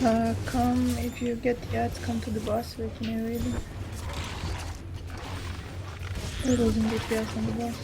Come, if you get yet, come to the bus with me, really. We're losing DPS on the bus.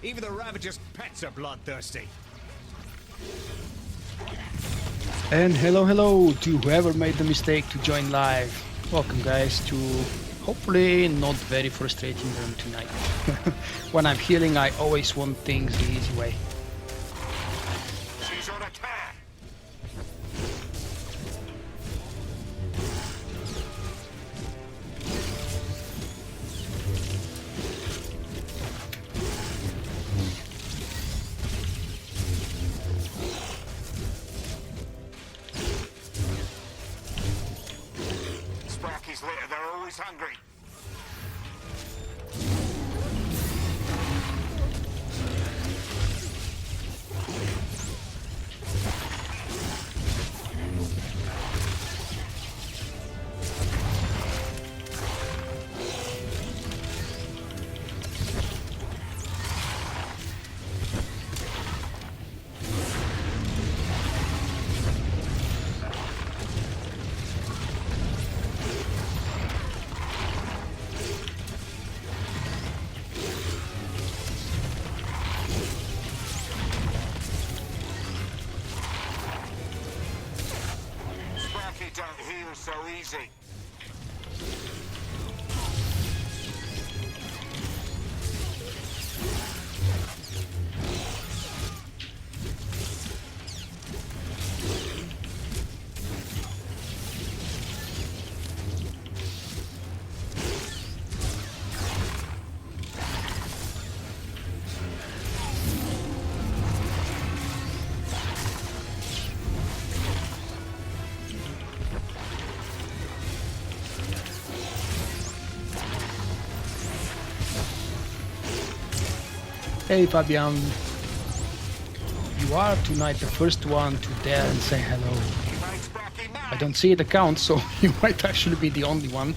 Even the Ravager's pets are bloodthirsty. And hello to whoever made the mistake to join live. Welcome guys to hopefully not very frustrating room tonight. When I'm healing I always want things the easy way. She's on attack. Sparky's later, they're always hungry. Sparky don't heal so easy. Hey Fabian, you are tonight the first one to dare and say hello. I don't see the count, so you might actually be the only one.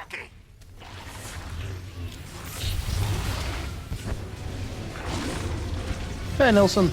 Sparky. Hey, Nelson.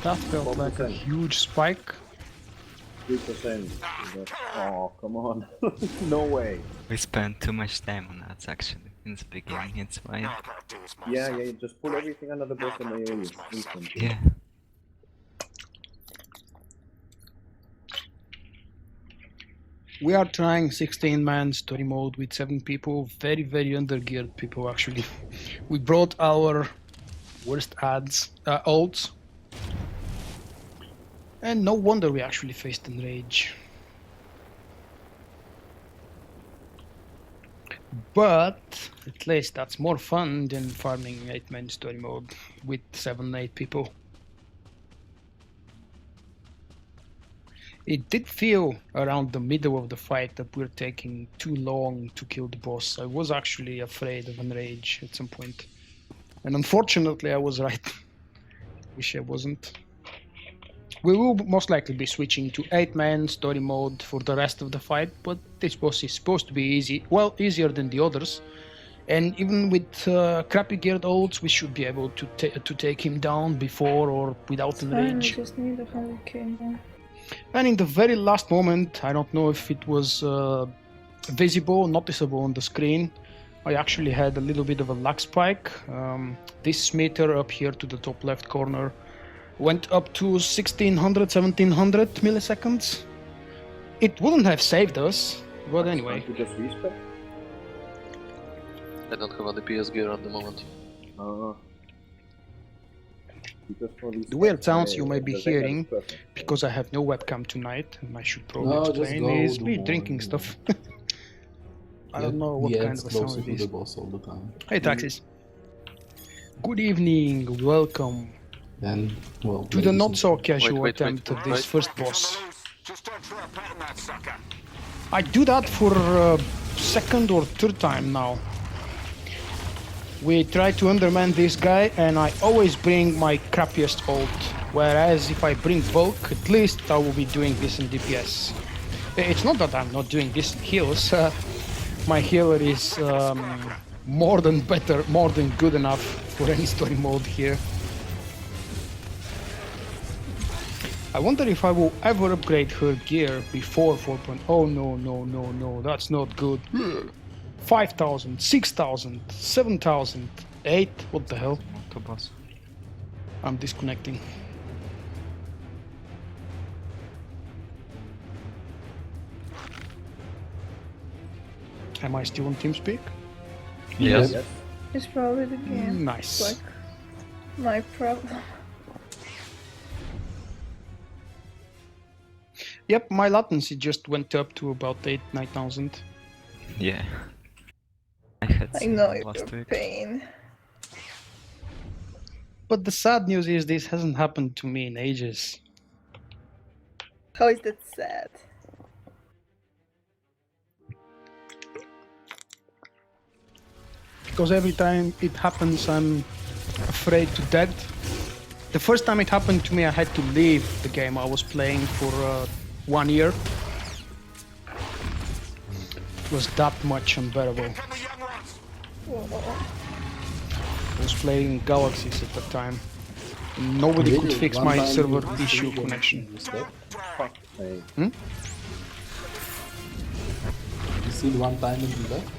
That felt like a huge spike. 3%. Oh, come on. No way. We spent too much time on that actually in the beginning, it's fine. All I gotta do is Yeah, myself. yeah, just pull everything under the bottom area instantly. Yeah. We are trying 16-man story mode with 7 people, very undergeared people actually. We brought our worst ults, and no wonder we actually faced Enrage. But at least that's more fun than farming 8-man story mode with 7-8 people. It did feel around the middle of the fight that we're taking too long to kill the boss. I was actually afraid of Enrage at some point. And unfortunately I was right. Wish I wasn't. We will most likely be switching to 8-man story mode for the rest of the fight, but this boss is supposed to be easy. Well, easier than the others. And even with crappy geared ults, we should be able to take him down before or without Fine, we Enrage. just need 100k more. And in the very last moment, I don't know if it was visible, noticeable on the screen, I actually had a little bit of a lag spike. This meter up here to the top left corner went up to 1600, 1700 milliseconds. It wouldn't have saved us, but anyway. Can't you just respec? I don't have any PS gear at the moment. The weird sounds you may be hearing, because I have no webcam tonight, and I should probably explain, is me drinking stuff. I don't know what kind of a sound it is. Boss all the time. Hey Taxis. Good evening, welcome And, well, to the ladies not and- so casual Wait. attempt at this first boss. Just don't throw a pet in that sucker. I do that for second or third time now. We try to undermine this guy and I always bring my crappiest ult, whereas if I bring bulk, at least I will be doing this in DPS. It's not that I'm not doing this in heals, my healer is more than better, more than good enough for any story mode here. I wonder if I will ever upgrade her gear before 4.0. Oh no, that's not good. 5,000, 6,000, 7,000, 8, what the hell? Boss. I'm disconnecting. Am I still on TeamSpeak? Yes. Yes. It's probably the game. Nice. Like my problem. Yep, my latency just went up to about 9,000. Yeah. I had I some know last your week. pain. But the sad news is this hasn't happened to me in ages. How is that sad? Because every time it happens, I'm afraid to death. The first time it happened to me, I had to leave the game I was playing for 1 year. It was that much unbearable. Come the young ones. I was playing Galaxies at that time. Nobody could Really? fix One my time server you issue mistake connection. and you slept? Fuck me. You seen one time and you left?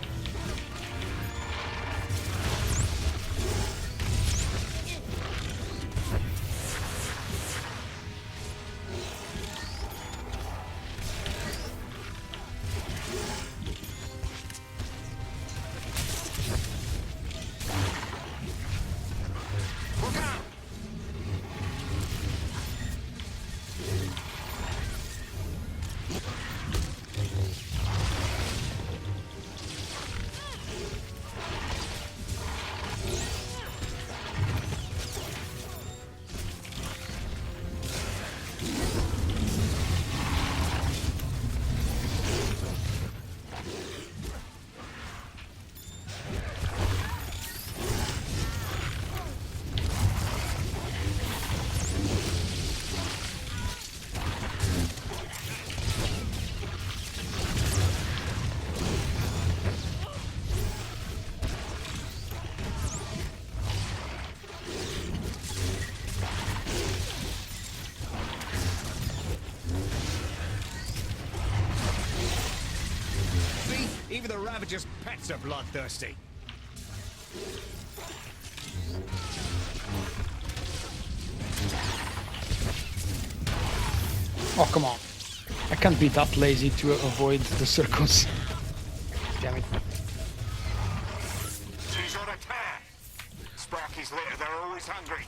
Even the Ravager's pets are bloodthirsty. Oh, come on. I can't be that lazy to avoid the circles. Damn it. She's on a tear. Sparky's litter, they're always hungry.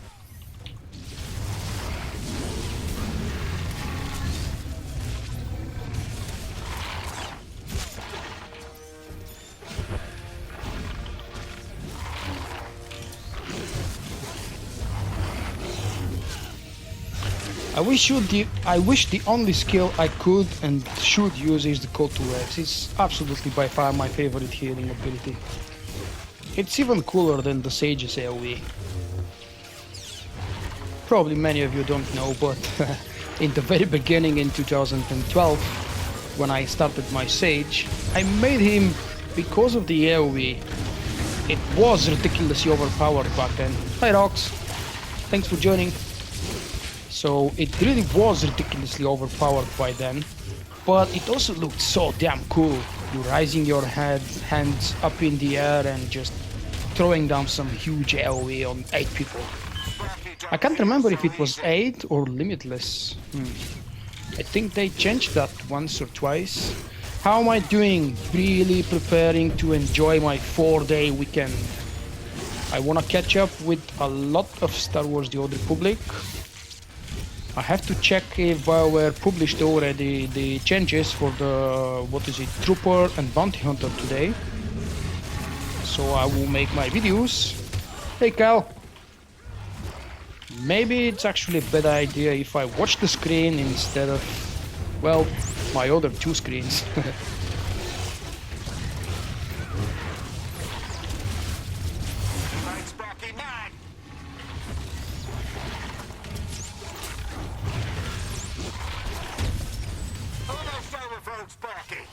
I wish the only skill I could and should use is the Call to Rex. It's absolutely by far my favorite healing ability. It's even cooler than the Sage's AoE. Probably many of you don't know, but in the very beginning in 2012, when I started my Sage, I made him because of the AoE. It was ridiculously overpowered back then. Hi Rox, thanks for joining. So it really was ridiculously overpowered by then, but it also looked so damn cool. You rising your hands up in the air and just throwing down some huge AoE on 8 people. I can't remember if it was 8 or limitless. I think they changed that once or twice. How am I doing? Really preparing to enjoy my 4-day weekend. I wanna catch up with a lot of Star Wars The Old Republic. I have to check if BioWare published already the changes for the, Trooper and Bounty Hunter today. So I will make my videos. Hey Cal! Maybe it's actually a bad idea if I watch the screen instead of, well, my other 2 screens. Sparky mad. Almost overflowed Sparky.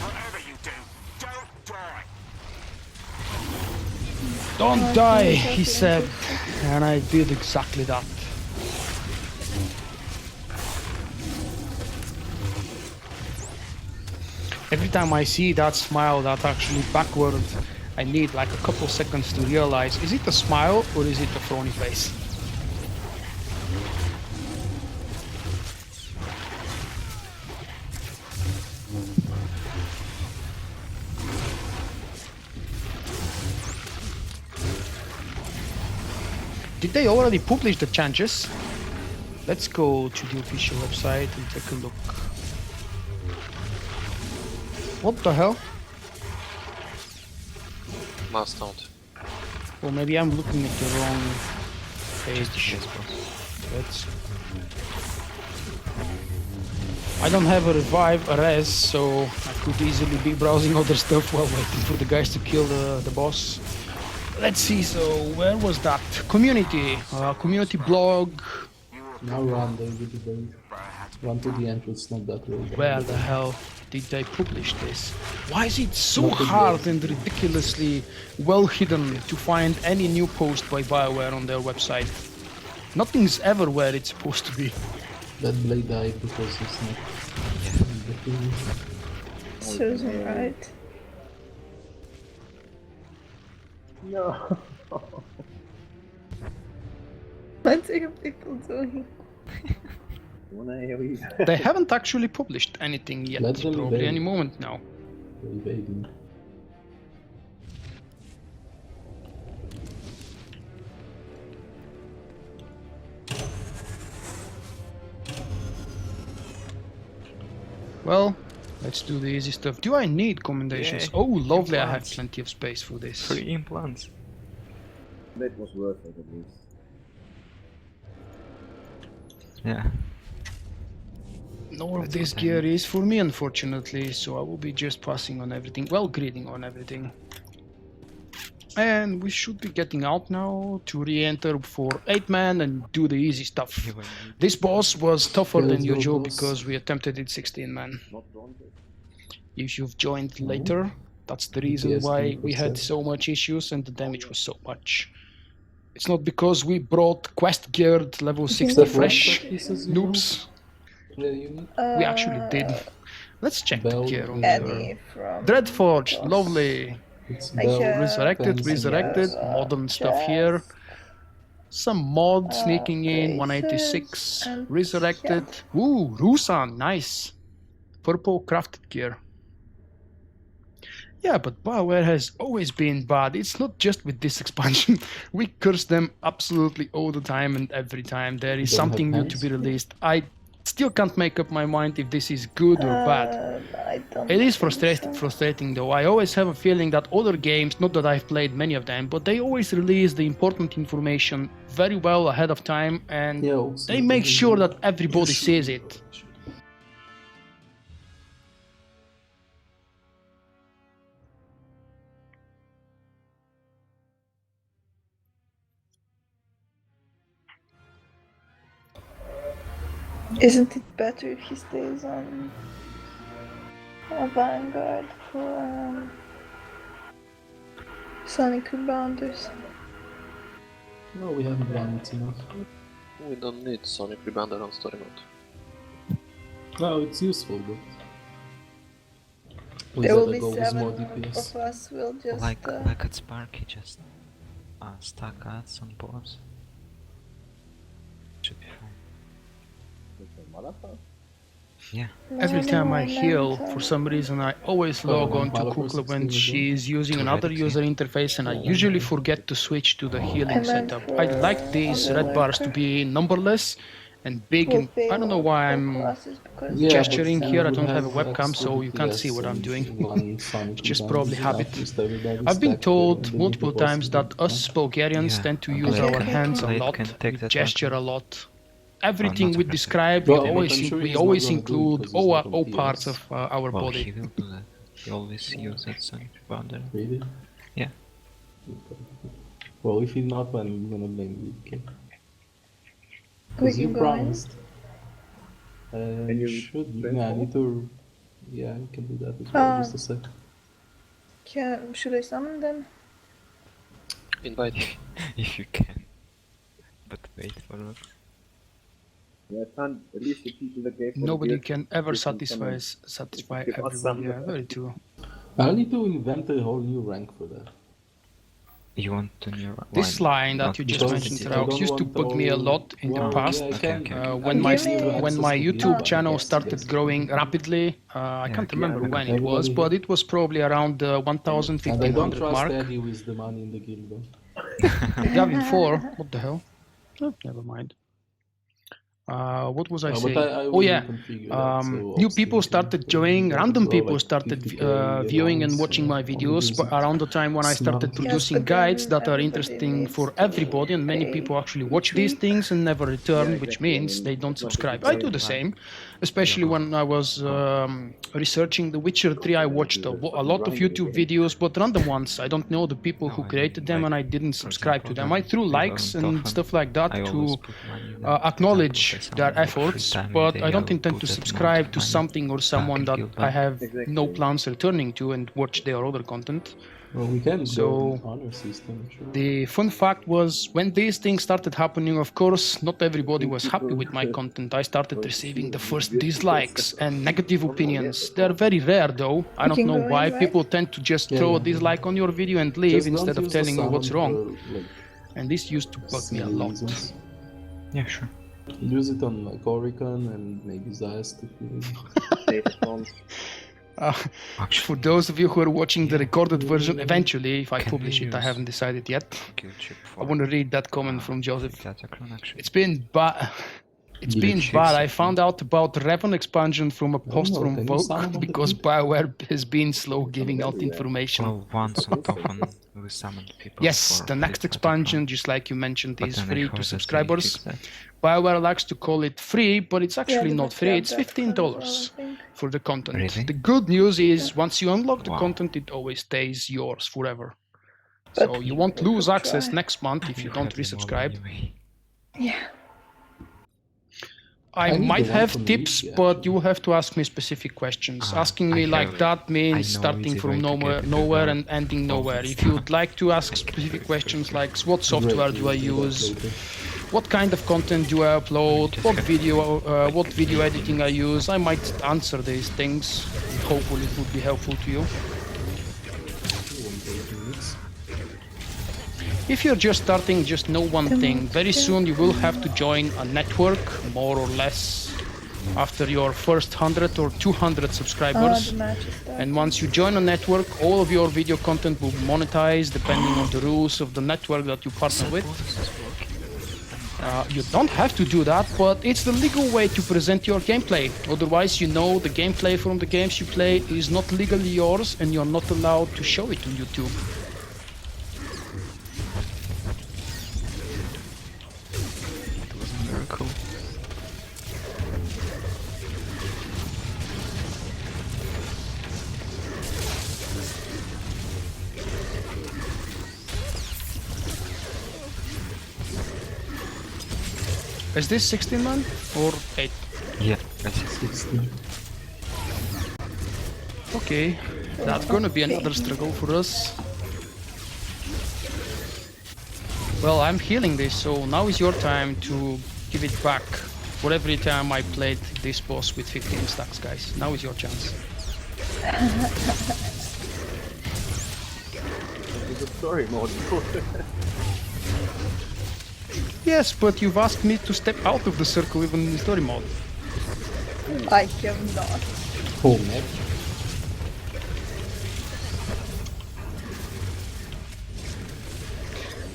Whatever you do, don't die. Don't die, he said, and I did exactly that. Every time I see that smile that actually backward, I need like a couple seconds to realize, is it a smile or is it a frowny face? Did they already publish the changes? Let's go to the official website and take a look. What the hell? Must not. Or maybe I'm looking at the wrong page. Let's... I don't have a revive, a res, so I could easily be browsing other stuff while waiting for the guys to kill the boss. let's see. So where was that? Community, community blog. Now run there with the bait. Run to the entrance, not that way. Where the hell did they publish this? Why is it so Not the hard blog. and ridiculously well hidden to find any new post by BioWare on their website? Nothing's ever where it's supposed to be. That blade died because it's not. Serves me right. No. What are you people doing? One AoE. They haven't actually published anything yet. Let them Probably evade. any moment now. They're evading. Well, let's do the easy stuff. Do I need commendations? Yay, Oh, lovely! I have implants. plenty of space for this. 3 implants. That was worth it at least. Yeah. None of That's this what I gear need. is for me, unfortunately, so I will be just passing on everything. Well, greeting on everything. And we should be getting out now to re-enter for 8-man and do the easy stuff. Even you- This boss was tougher Yeah, than let's go, usual boss. because we attempted it 16-man. Not daunted. If you've joined later, that's the reason Yes, why we had 100%. so much issues and the damage was so much. It's not because we brought quest geared level 60 Except fresh pieces, you know, noobs. that you need. We actually did. Let's check the Bell gear on and- there. Eddie from Dreadforged, Boss. lovely. It's I bell, have- Resurrected, fancy resurrected, gear. modern stuff here. Some mod sneaking in, braces 186, and- resurrected. Ooh, Rusan, nice. Purple crafted gear. Yeah, but BioWare has always been bad. It's not just with this expansion. We curse them absolutely all the time and every time there is Don't have something new to hands? be released. I still can't make up my mind if this is good or bad. I don't It is think so. frustrating though. I always have a feeling that other games, not that I've played many of them, but they always release the important information very well ahead of time and Yeah, also they make sure that everybody sees it. Isn't it better if he stays on Vanguard for Sonic Rebounders? No, we haven't run it enough. We don't need Sonic Rebounder on story mode. No, it's useful, but. There will Wizard be goal is more 7 DPS. of us. We'll just like at Sparky, just stack ads on boards. Should be fine. Yeah. Every time I heal, for some some reason I always log on to Kukla when she's using another user interface and I usually forget to switch to the healing setup. I like these red bars to be numberless and big and I don't know why I'm Yeah, gesturing but here. I we don't have a have webcam, extra so you can't DPS see what I'm and doing. one Sonic It's just Rebound probably is habit. enough, just everybody I've been stacked told underneath multiple the boss times to that do us Bulgarians Yeah, tend to okay. use our Okay. hands a Blade lot, can take we that gesture one. a lot. Everything not we really. describe, Well, we but always, I'm sure we he's not always gonna do it include because he's not on all PS. parts of our Well, body. he will do that. He always uses that Sonic Rebounder. Really? Yeah. Well, if he's not, then I'm gonna blame you. Okay. We Because you can go in. promised. Can you should. blame Yeah, I Paul? need to. Yeah, you can do that as well. Just a sec. Should I summon them? Invite them. If you can. But wait for it. Yeah, can't at least the people that gave for the Nobody beard, can ever they can satisfy give us some. everybody. Yeah, very true. I'll need to invent a whole new rank for that. You want to new This line that you just Because mentioned, I Raux, don't used to want bug me a all- lot in the Well, past. yeah, I Okay, can- okay. When Give my me when my access to YouTube the channel podcast, started yes. growing rapidly, I Yeah, can't okay, remember okay. when it was, Everybody- but it was probably around the 1,000, And I don't 1,500 trust mark. Eddie with the money in the guild though. Gavin 4, what the hell? Oh, never mind. What was I But saying? I Oh will yeah, reconfigure that, so new off people stream started can joining. Random go people like started 50K viewing and amounts, watching my only videos. use But it around the time when I started smart. Yes, producing but guides that are everybody interesting needs for to everybody, and many pay people actually for watch these cheap. things and never Yeah, return, which exactly. I means mean, they don't as much as subscribe. it's I do nice, the Right. same, especially when I was researching The Witcher 3. I watched a lot of YouTube videos, but random ones. I don't know the people No, who I created mean, them, like, and I didn't for subscribe to example, them. I when threw we likes weren't and often, stuff like that I to always put money when, for example, acknowledge if their someone have free efforts, time in but the I day, don't I'll intend put to that amount subscribe of to money something or back someone and that give I back. have no Exactly. plans returning to and watch their other content. Well, we can go So honor system, sure. the fun fact was when these things started happening, of course, not everybody think was happy people with my content. I started want to receiving see the it first good because dislikes and negative I'm not yet, opinions. but They're very rare though. I We don't can know go why in, right? people tend to just Yeah, throw a yeah. dislike on your video and leave Just instead don't of use the telling you what's summon wrong. for like And this used to bug me a silly lot. reasons. Yeah, sure. Use it on like Oricon and maybe Zest if you safe accounts. For Actually, those of you who are watching the Yeah. recorded version, eventually, if I Can we publish it, I use haven't decided yet. kill chip I for want to read that comment from Joseph. Datacron actually. It's been bad. It's Yeah. been Chicks bad. I actually. found out about Revan expansion from a post know, from can you Vogue summon on the because pit? BioWare has been slow giving out everywhere. information. Well, once not often we summon people. Yes, for the next free expansion, Datacron, just like you mentioned, but is then I free heard to that they subscribers. fixed that. BioWare likes to call it free, but it's actually Yeah, not but free. they It's have that card as well, I $15 think. for the content. Really? The good news is once you unlock the Wow. content, it always stays yours forever. But So you won't we lose could access try. next month if you don't have them all resubscribe. anyway. Yeah. I I need might the one have from tips, Wiki, but actually. you will have to ask me specific questions. Asking I me like have- that means I know starting easy from way to nowhere, get nowhere the and ending vault nowhere. and If stuff. you'd like to ask specific questions like what software do I use, what kind of content do I upload, Just what have what video editing I use, I might answer these things. Hopefully it would be helpful to you. If you're just starting, just know one thing. Very soon you will have to join a network, more or less, after your first 100 or 200 subscribers. The match is starting. And once you join a network, all of your video content will be monetized depending on the rules of the network that you partner with. You don't have to do that, but it's the legal way to present your gameplay. Otherwise, you know the gameplay from the games you play is not legally yours and you're not allowed to show it on YouTube. It was a miracle. Is this 16 man or 8? Yeah, that's it. 16. Okay, that's gonna be another struggle for us. Well, I'm healing this, so now is your time to give it back for every time I played this boss with 15 stacks, guys. Now is your chance. It's a story mode. Yes, but you've asked me to step out of the circle even in story mode. I am not. Oh, man.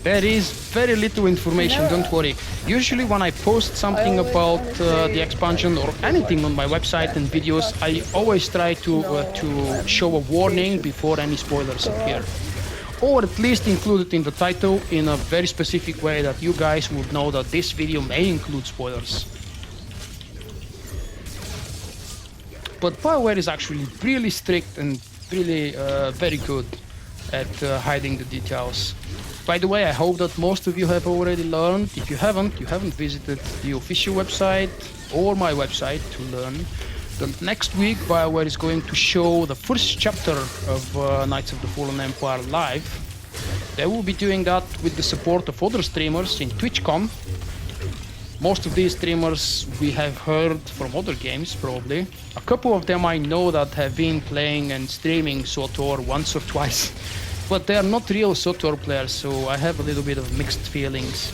There is very little information, No. don't worry. Usually when I post something always about say the expansion or anything on my website and videos, I always try to show a warning before any spoilers appear. Or at least include it in the title in a very specific way that you guys would know that this video may include spoilers. But BioWare is actually really strict and really very good at hiding the details. By the way, I hope that most of you have already learned. If you haven't visited the official website or my website to learn. Then next week, BioWare is going to show the first chapter of Knights of the Fallen Empire live. They will be doing that with the support of other streamers in TwitchCon. Most of these streamers we have heard from other games, probably. A couple of them I know that have been playing and streaming SWTOR once or twice. But they are not real SWTOR players, so I have a little bit of mixed feelings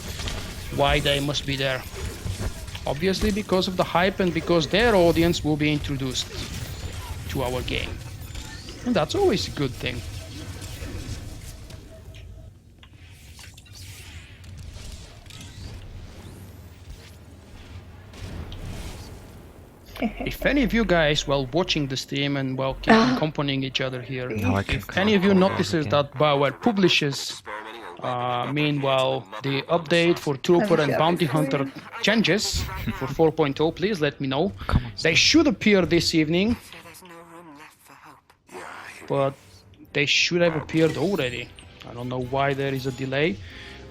why they must be there. Obviously because of the hype and because their audience will be introduced to our game. And that's always a good thing. If any of you guys, while watching the stream and while keep accompanying each other here, Now I can if any of you control notices again. that BioWare publishes, meanwhile, the update for Trooper and Bounty Hunter changes for 4.0, please let me know. Come on, They should appear this evening, There's no room left for hope. but they should have appeared already. I don't know why there is a delay.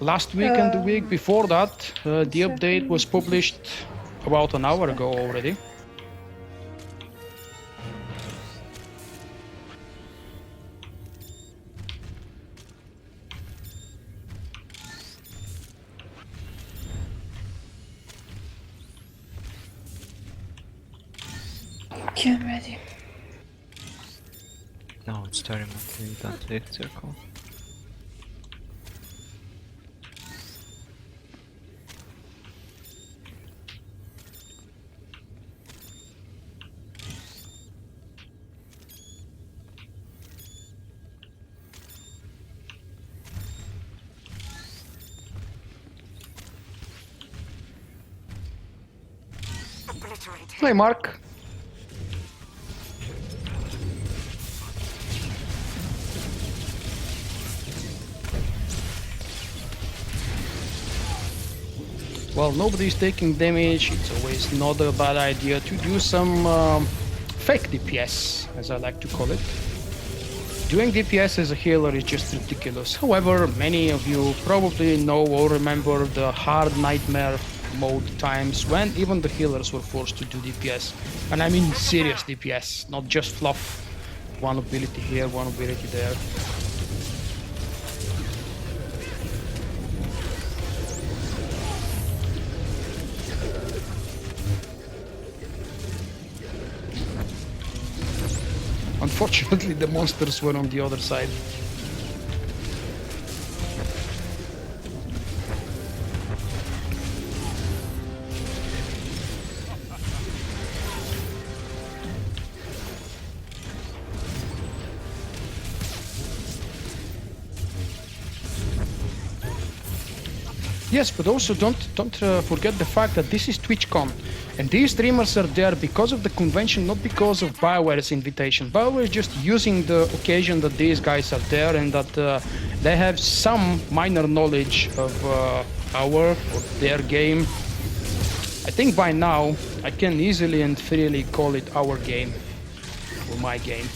Last week and the week before that, the update was published about an hour ago already. Okay, I'm ready. No, it's story mode, you don't leave circle. Obliterate him. Hey, Mark. While nobody's taking damage, it's always not a bad idea to do some fake DPS, as I like to call it. Doing DPS as a healer is just ridiculous. However, many of you probably know or remember the hard nightmare mode times when even the healers were forced to do DPS. And I mean serious DPS, not just fluff. One ability here, one ability there. Unfortunately, the monsters were on the other side. Yes, but also don't forget the fact that this is TwitchCon, and these streamers are there because of the convention, not because of BioWare's invitation. BioWare is just using the occasion that these guys are there and that they have some minor knowledge of our or their game. I think by now I can easily and freely call it our game or my game.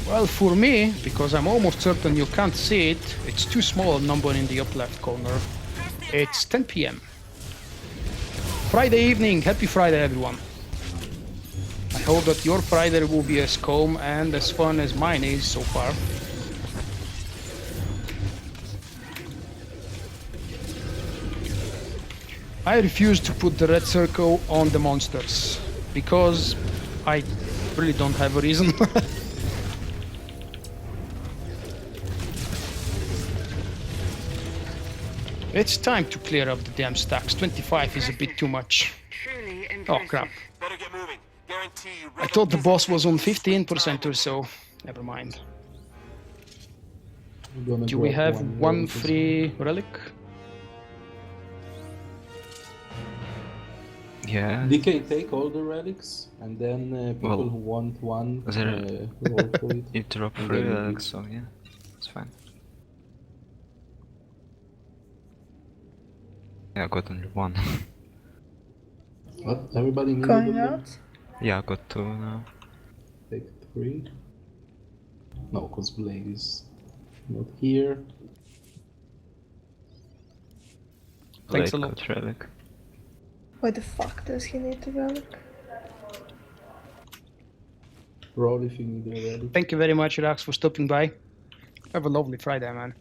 Well, for me, because I'm almost certain you can't see it, it's too small a number in the up left corner. It's 10 p.m. Friday evening, happy Friday everyone. I hope that your Friday will be as calm and as fun as mine is so far. I refuse to put the red circle on the monsters, because I really don't have a reason. It's time to clear up the damn stacks. 25 is a bit too much. Oh crap. Better get moving. Guarantee you. I thought the boss was on 15% or so. Never mind. Do we have one free relic? Yeah. DK, take all the relics, and then people Well, who want one there- roll for it. You drop And free then you relics, so yeah, it's fine. Yeah, I got only one. What? Everybody needs Going out? Yeah, I got two now. Take 3. No, because Blade is not here. Thanks a Blade lot. got relic. Why the fuck does he need the relic? Roll if you need a relic. Thank you very much, Rax, for stopping by. Have a lovely Friday, man.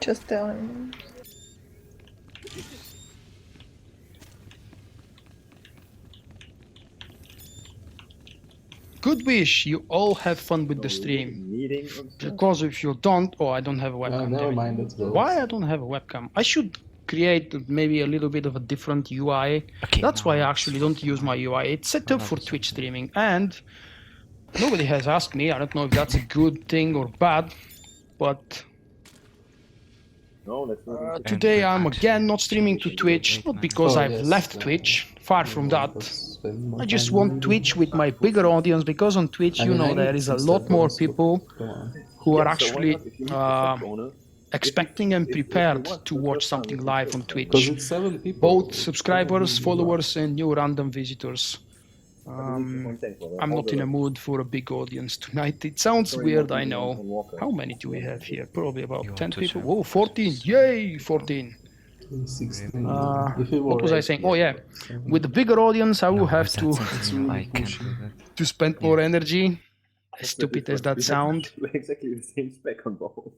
Just tell him. good wish you all have fun with the stream. Meeting or stuff? Because if you don't, oh, I don't have a webcam. never there. mind, let's go. Why I don't have a webcam? I should create maybe a little bit of a different UI. Okay, That's no, why I actually don't use my UI. It's set up for Twitch streaming, and nobody has asked me. I don't know if that's a good thing or bad, but No, let's not. today I'm again not streaming to Twitch, not because Oh, I've yes, left Twitch. Far from that. Spend more I just time want on Twitch with my bigger audience, because on Twitch, I you mean, know, I there need is a some lot stuff more on this, but people go on. who are Yeah, so why actually not, if you need to owner, expecting and if you prepared want, to just watch just something find live it. on Because Twitch. it's 7 people. Both It's subscribers, probably followers, and new random visitors. I'm not in a mood for a big audience tonight. It sounds weird, I know. How many do we have here? Probably about You 10 want to people. check? Whoa, 14! Yay, 14! 16. If it What were was I 8, saying? Oh yeah, with the bigger audience, I will have is that something It's new? really I can't pushy. do that. to spend more energy. As stupid as that sound. Exactly the same spec on both.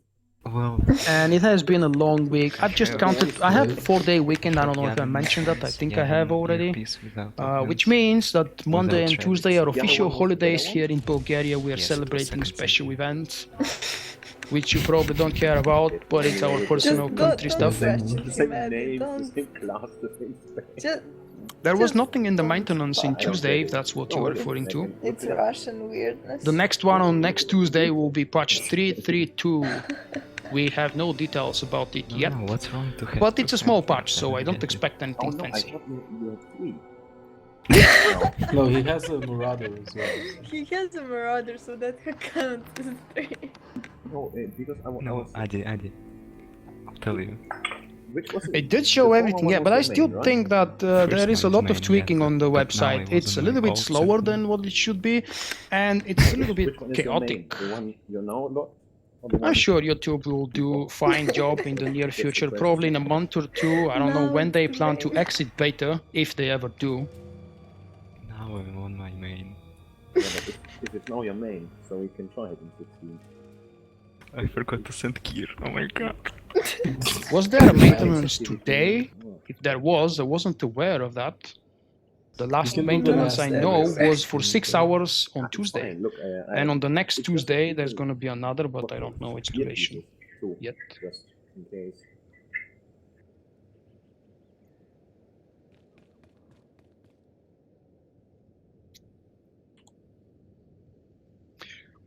Well, And it has been a long week. I've just counted. I have 4-day weekend. I don't know if I yeah, mentioned that. I think yeah, I have an already. earpiece without Which audience. means that Monday and Without Tuesday are Travis. official one was the holidays better here in Bulgaria. We are Yes, celebrating 2 seconds. special events, which you probably don't care about, but it's our personal Just country don't stuff. question The him, same Abby. name, the Don't. same class, the same spec. Just, There was just nothing in the don't maintenance in fuck. Tuesday, if that's what you are referring to. It's Russian weirdness. The next one on next Tuesday will be patch 332. We have no details about it yet, No, what's wrong to have but two it's a small characters? patch, so I don't expect Oh anything no, I fancy. thought you had 3. No, he has a Marauder as well. He has a Marauder, so that counts as 3. No, because I No, was. Adi. I'll tell you. Which was It did show everything, yeah, but I still think that there is a lot of tweaking on the website. It's a little bit slower than what it should be, and it's a little bit chaotic. The one you know about? I'm sure YouTube will do fine job in the near future, probably in a month or two. I don't know when they plan to exit beta, if they ever do. Now I'm on my main. Yeah, but if it's now your main, so we can try it in 16. I forgot to send gear. Oh my god. Was there a maintenance today? If there was, I wasn't aware of that. The last can do the maintenance I last know every was for 6 hours on It's Tuesday. fine, look, And on the next it's just Tuesday, there's people- gonna be another, but I don't know its gear duration pieces, too, yet. Just in case.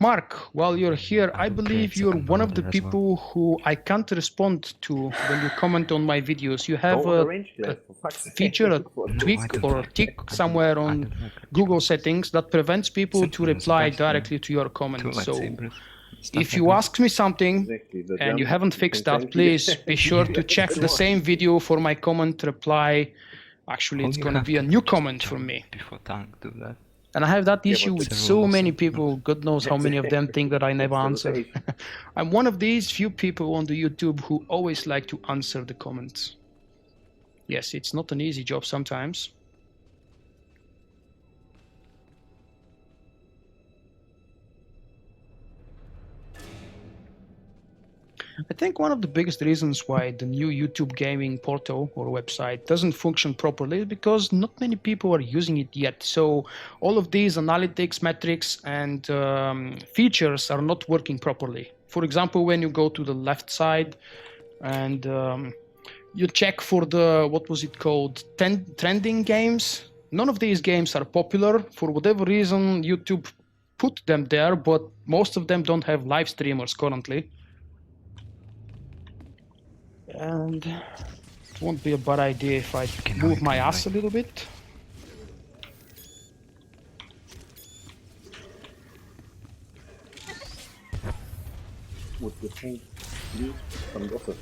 Mark, while you're here, I believe it's a you're one of the compounder as well. people who I can't respond to when you comment on my videos. You have Go on the a range class, for fuck's sake. feature, a For- No, I tweak don't or a like tick it. somewhere I on don't like it. Google settings that prevents people to Something reply special. directly to your Two comments. So lightsabers. Stuff if like you that. ask me something Exactly, the and you German haven't fixed that, can please send be you- sure to check the same video for my comment reply. Actually, All it's you gonna have be a to new do is comment jump from me. Before tank do that. And I have that issue but with it's so rules. many people. God knows how many of them think that I never It's a answer. rotation. I'm one of these few people on the YouTube who always like to answer the comments. Yes, it's not an easy job sometimes. I think one of the biggest reasons why the new YouTube gaming portal or website doesn't function properly is because not many people are using it yet. So all of these analytics, metrics, and features are not working properly. For example, when you go to the left side and you check for the, what was it called, trending games, none of these games are popular. For whatever reason, YouTube put them there, but most of them don't have live streamers currently. And it won't be a bad idea if I move my ass a little bit. With the full lead from Gossip.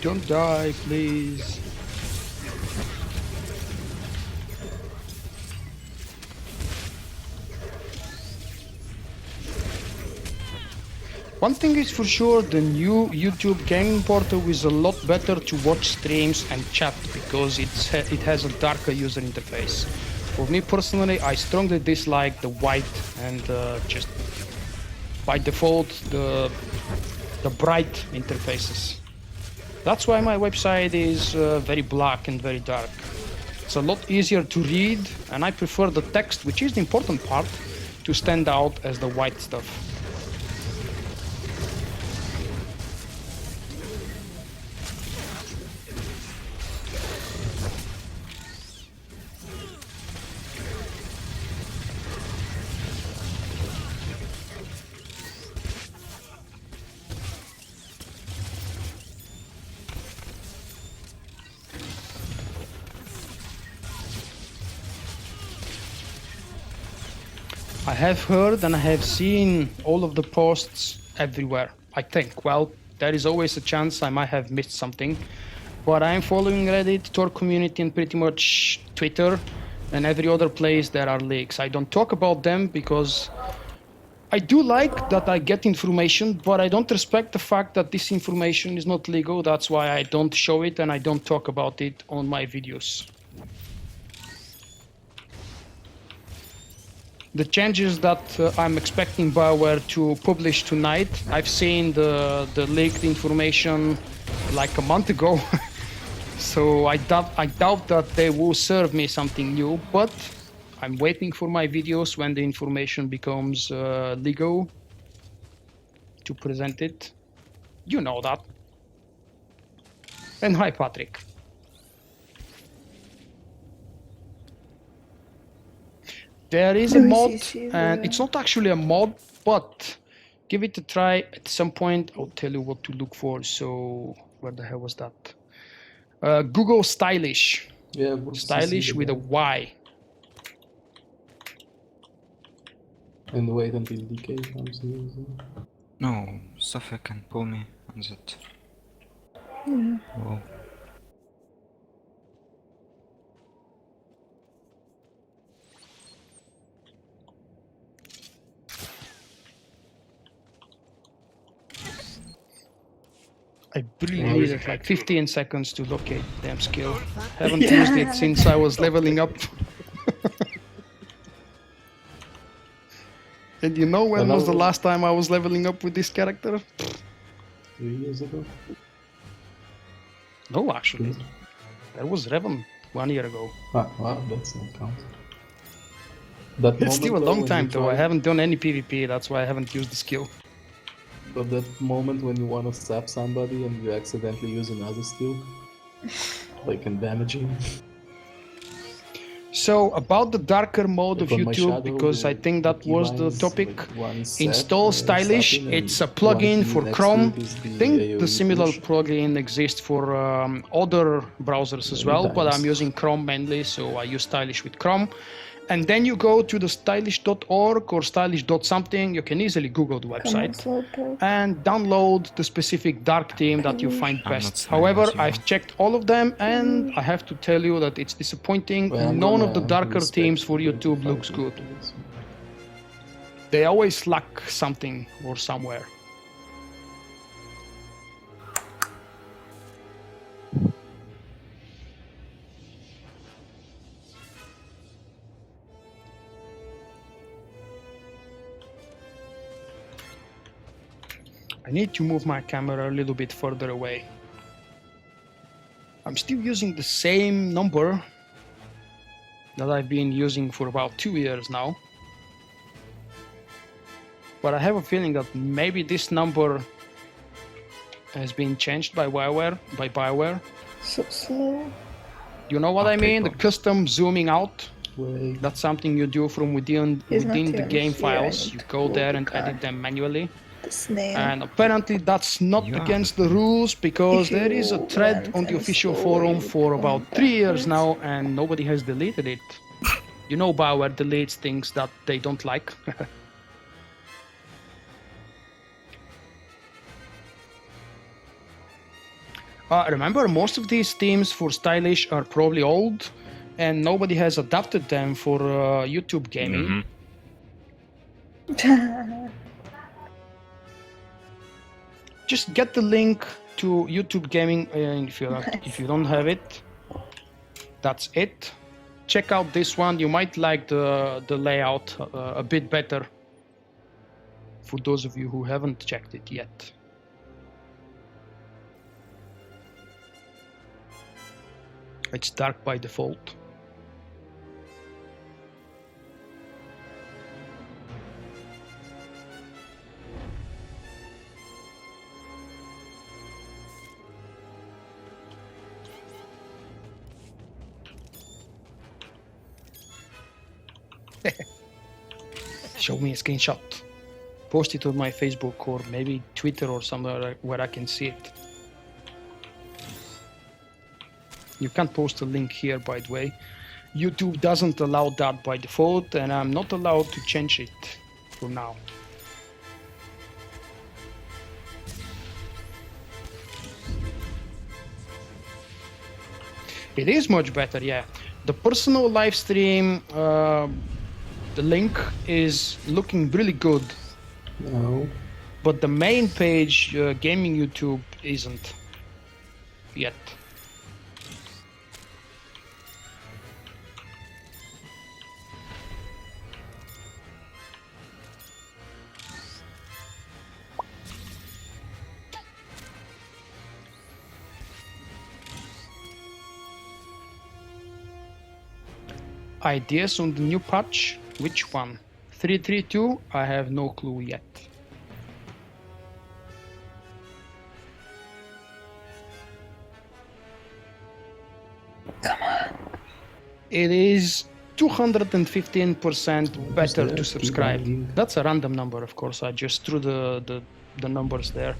Don't die, please. One thing is for sure, the new YouTube gaming portal is a lot better to watch streams and chat because it has a darker user interface. For me personally, I strongly dislike the white and just by default the bright interfaces. That's why my website is very black and very dark. It's a lot easier to read, and I prefer the text, which is the important part, to stand out as the white stuff. I have heard and I have seen all of the posts everywhere, I think. Well, there is always a chance I might have missed something, but I'm following Reddit, Tor community, and pretty much Twitter and every other place there are leaks. I don't talk about them because I do like that I get information, but I don't respect the fact that this information is not legal. That's why I don't show it and I don't talk about it on my videos. The changes that I'm expecting BioWare to publish tonight, I've seen the leaked information like a month ago, so I doubt that they will serve me something new, but I'm waiting for my videos when the information becomes legal to present it. You know that. And hi, Patrick. There is a mod, and it's not actually a mod, but give it a try. At some point, I'll tell you what to look for. So, where the hell was that? Google Stylish. Yeah, Stylish with a Y. And wait until DK comes here. No, Sophia can pull me on that. Whoa. I really needed like 15 seconds to locate damn skill. Haven't used it since I was leveling up. And you know when was the last time I was leveling up with this character? 3 years ago? No, actually. That was Revan 1 year ago. Ah, wow, that's not count. It's still a long time though. I haven't done any PvP, that's why I haven't used the skill. But that moment when you want to stab somebody and you accidentally use another skill, like in damaging. So about the darker mode of Like on my YouTube, shadow, because I think that was the keybinds, topic. like one set, Install Stylish. something, and It's a one plugin key for next to Chrome. it is I the think AoE the similar push. plugin exists for other browsers as well, but I'm Sometimes. using Chrome mainly, so I use Stylish with Chrome. And then you go to the stylish.org or stylish.something, you can easily Google the website and download the specific dark theme that you find best. However, I've checked all of them and I have to tell you that it's disappointing. Well, None of the darker respect themes for the YouTube 25 looks good. degrees. They always lack something or somewhere. I need to move my camera a little bit further away. I'm still using the same number that I've been using for about 2 years now. But I have a feeling that maybe this number has been changed by BioWare. So slow. You know what I mean? The custom zooming out. Wait, That's something you do from within It's not the even game here, I files. need You to go pull there the and car. edit them manually. The snail. And apparently that's not Yeah. against the rules because If there is a you thread went on the and official stole forum it for from about 3 years backwards. now and nobody has deleted it. You know BioWare deletes things that they don't like. Remember, most of these themes for Stylish are probably old and nobody has adapted them for YouTube gaming. just get the link to YouTube Gaming if you don't have it. That's it. Check out this one. You might like the layout a bit better for those of you who haven't checked it yet. It's dark by default. Show me a screenshot. Post it on my Facebook or maybe Twitter or somewhere where I can see it. You can't post a link here, by the way. YouTube doesn't allow that by default, and I'm not allowed to change it for now. It is much better, yeah. The personal live stream, the link is looking really good. No. But the main page, Gaming YouTube, isn't yet. Ideas on the new patch? Which one? 3.3.2? I have no clue yet. Come on. It is 215% better to subscribe. That's a random number, of course. I just threw the numbers there.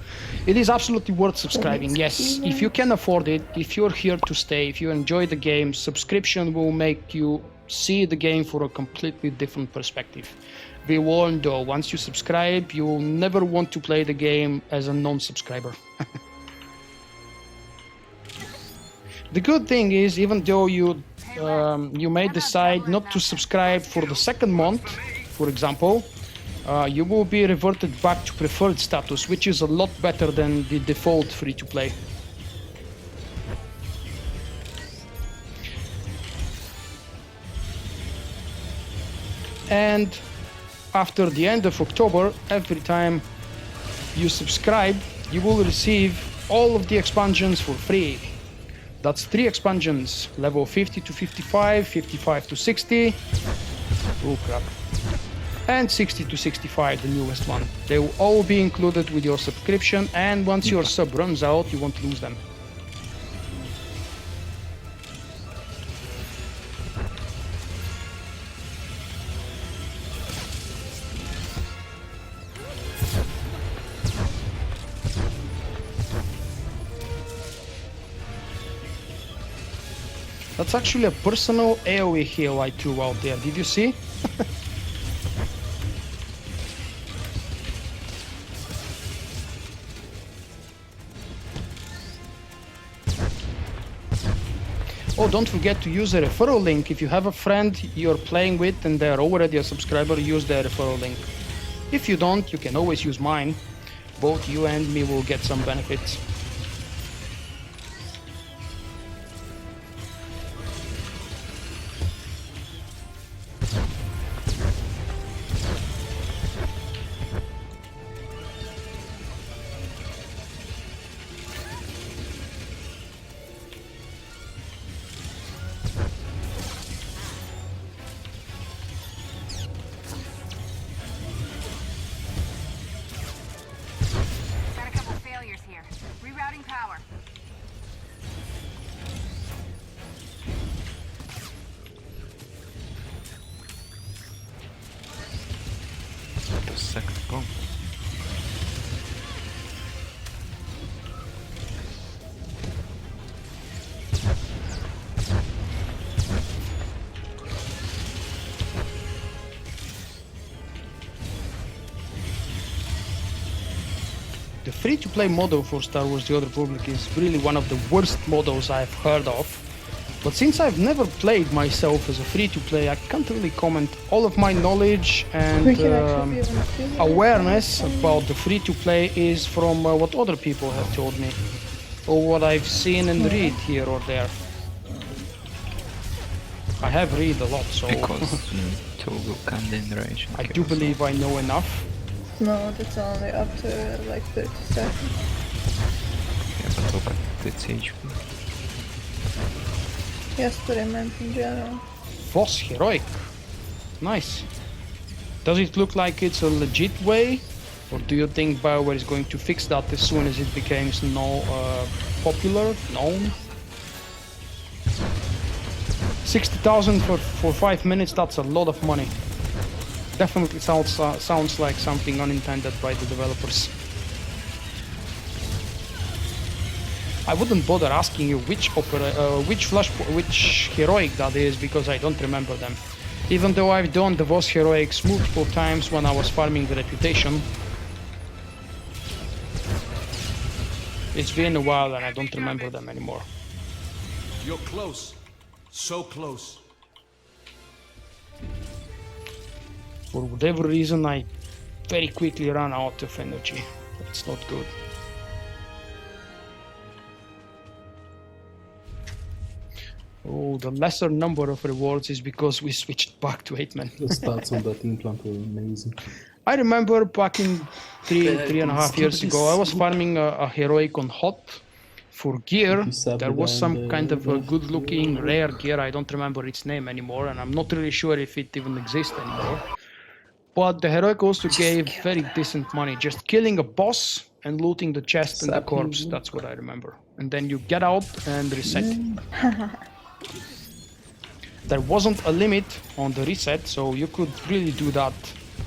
It is absolutely worth subscribing. Yes, if you can afford it, if you're here to stay, if you enjoy the game, subscription will make you see the game for a completely different perspective. Be warned though, once you subscribe, you will never want to play the game as a non-subscriber. The good thing is, even though you may decide not to subscribe for the second month, for example, you will be reverted back to preferred status, which is a lot better than the default free-to-play. And after the end of October, every time you subscribe, you will receive all of the expansions for free. That's 3 expansions, level 50 to 55, 55 to 60, oh crap, and 60 to 65, the newest one. They will all be included with your subscription, and once your sub runs out, you won't lose them. That's actually a personal AoE heal I threw out there. Did you see? Oh, don't forget to use a referral link. If you have a friend you're playing with and they're already a subscriber, use their referral link. If you don't, you can always use mine. Both you and me will get some benefits. Second bomb. The free-to-play model for Star Wars The Old Republic is really one of the worst models I've heard of. But since I've never played myself as a free-to-play, I can't really comment. All of my knowledge We and can actually be even kill it. awareness about the free-to-play is from what other people have told me, or what I've seen and read here or there. I have read a lot, so Because Togo can't enrage. I do believe I know enough. No, that's only up to like 30 seconds. Yeah, but look at its HP. Yes, but I meant in general. Voss Heroic. Nice. Does it look like it's a legit way? Or do you think BioWare is going to fix that as soon as it becomes popular, known? 60,000 for 5 minutes, that's a lot of money. Definitely sounds like something unintended by the developers. I wouldn't bother asking you which heroic that is, because I don't remember them. Even though I've done the Voss heroics multiple times when I was farming the reputation. It's been a while and I don't remember them anymore. You're close. So close. For whatever reason, I very quickly run out of energy. That's not good. Oh, the lesser number of rewards is because we switched back to 8-man. The stats on that implant were amazing. I remember back in three and a half years ago, I was farming a heroic on hot for gear. There was some kind of a good-looking rare gear. I don't remember its name anymore, and I'm not really sure if it even exists anymore. But the heroic also gave very decent money. Just killing a boss and looting the chest and the corpse. That's what I remember. And then you get out and reset. There wasn't a limit on the reset, so you could really do that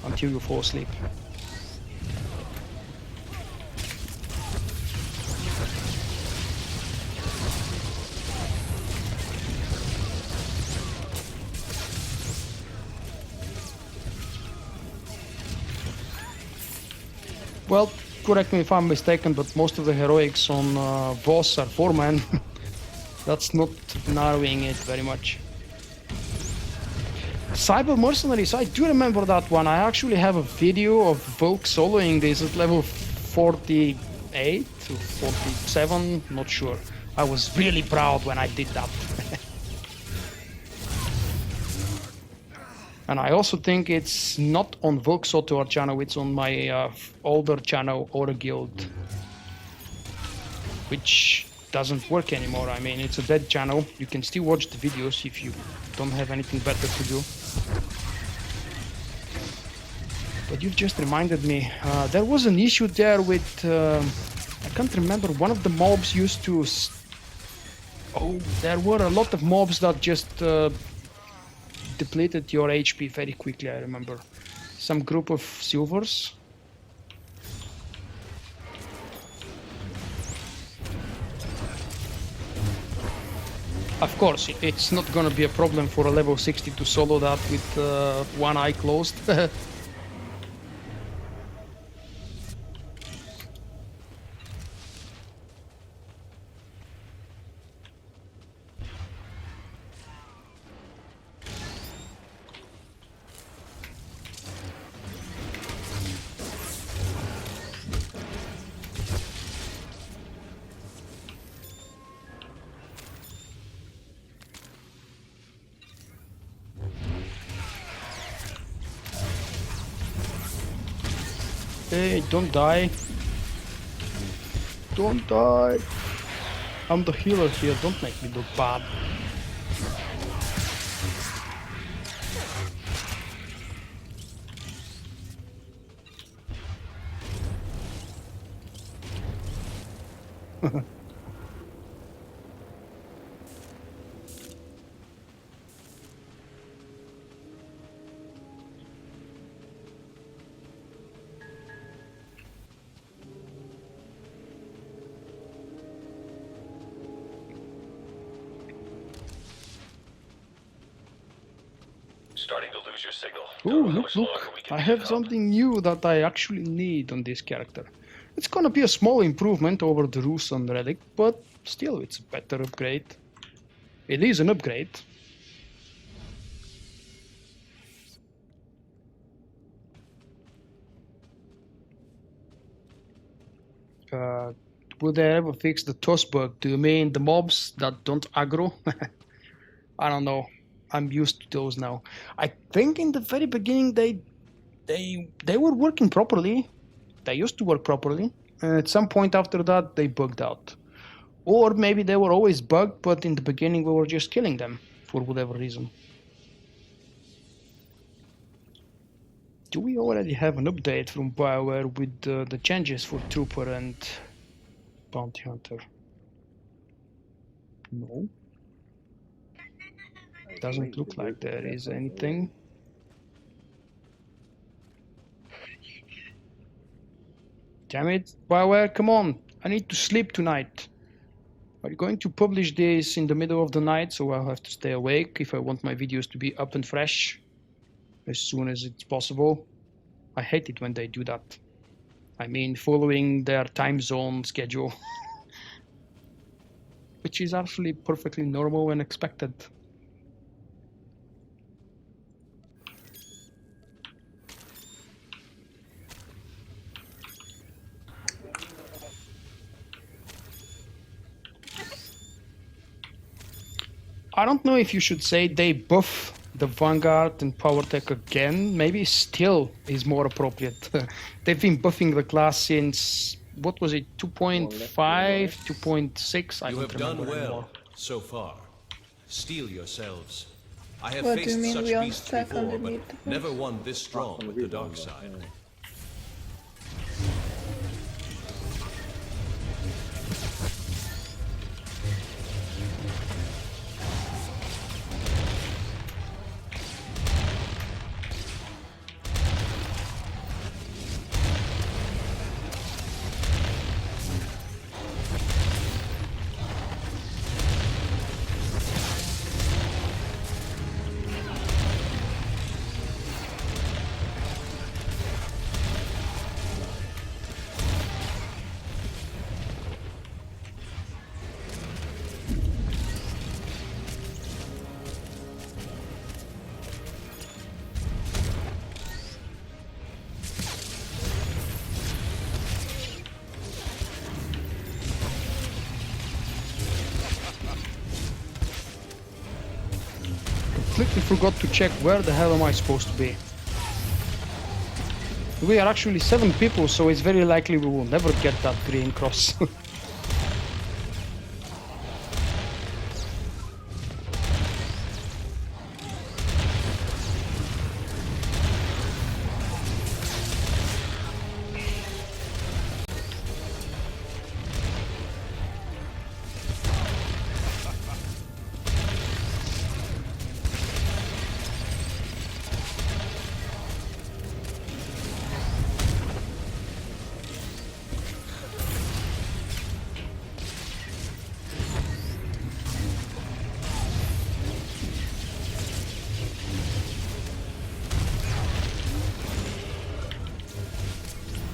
until you fall asleep. Well, correct me if I'm mistaken, but most of the heroics on Voss are 4-man. That's not narrowing it very much. Cyber Mercenaries, I do remember that one. I actually have a video of Volk soloing this at level 48 to 47, not sure. I was really proud when I did that. And I also think it's not on Volk SWTOR channel, it's on my older channel, Order Guild, which doesn't work anymore. I mean, it's a dead channel. You can still watch the videos if you don't have anything better to do. But you've just reminded me, there was an issue there with, I can't remember, one of the mobs used to... Oh, there were a lot of mobs that just depleted your HP very quickly, I remember. Some group of silvers. Of course, it's not gonna be a problem for a level 60 to solo that with one eye closed. Hey, don't die. Don't die. I'm the healer here, don't make me look bad. Starting to lose your signal. Ooh, look, I have something new that I actually need on this character. It's gonna be a small improvement over the Rus on Relic, but still it's a better upgrade. It is an upgrade. Will they ever fix the toss bug? Do you mean the mobs that don't aggro? I don't know. I'm used to those now. I think in the very beginning they were working properly. They used to work properly. And at some point after that they bugged out. Or maybe they were always bugged, but in the beginning we were just killing them for whatever reason. Do we already have an update from BioWare with the changes for Trooper and Bounty Hunter? No. Doesn't look like there is anything. Damn it, BioWare, come on! I need to sleep tonight. Are you going to publish this in the middle of the night, so I'll have to stay awake if I want my videos to be up and fresh as soon as it's possible? I hate it when they do that. I mean, following their time zone schedule. Which is actually perfectly normal and expected. I don't know if you should say they buff the Vanguard and Power Tech again. Maybe still is more appropriate. They've been buffing the class since, what was it, 2.5, 2.6? I You don't have done remember well anymore. so far. Steel yourselves. I have What do you faced mean such we aren't beasts stuck before, but underneath the never force? one this strong with the dark side. Completely forgot to check where the hell am I supposed to be. We are actually 7 people, so it's very likely we will never get that green cross.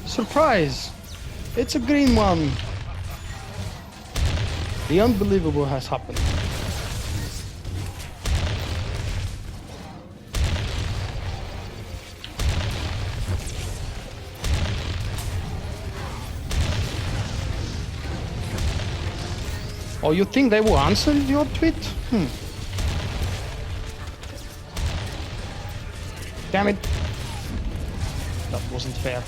Surprise! It's a green one! The unbelievable has happened. Oh, you think they will answer your tweet? Damn it! That wasn't fair.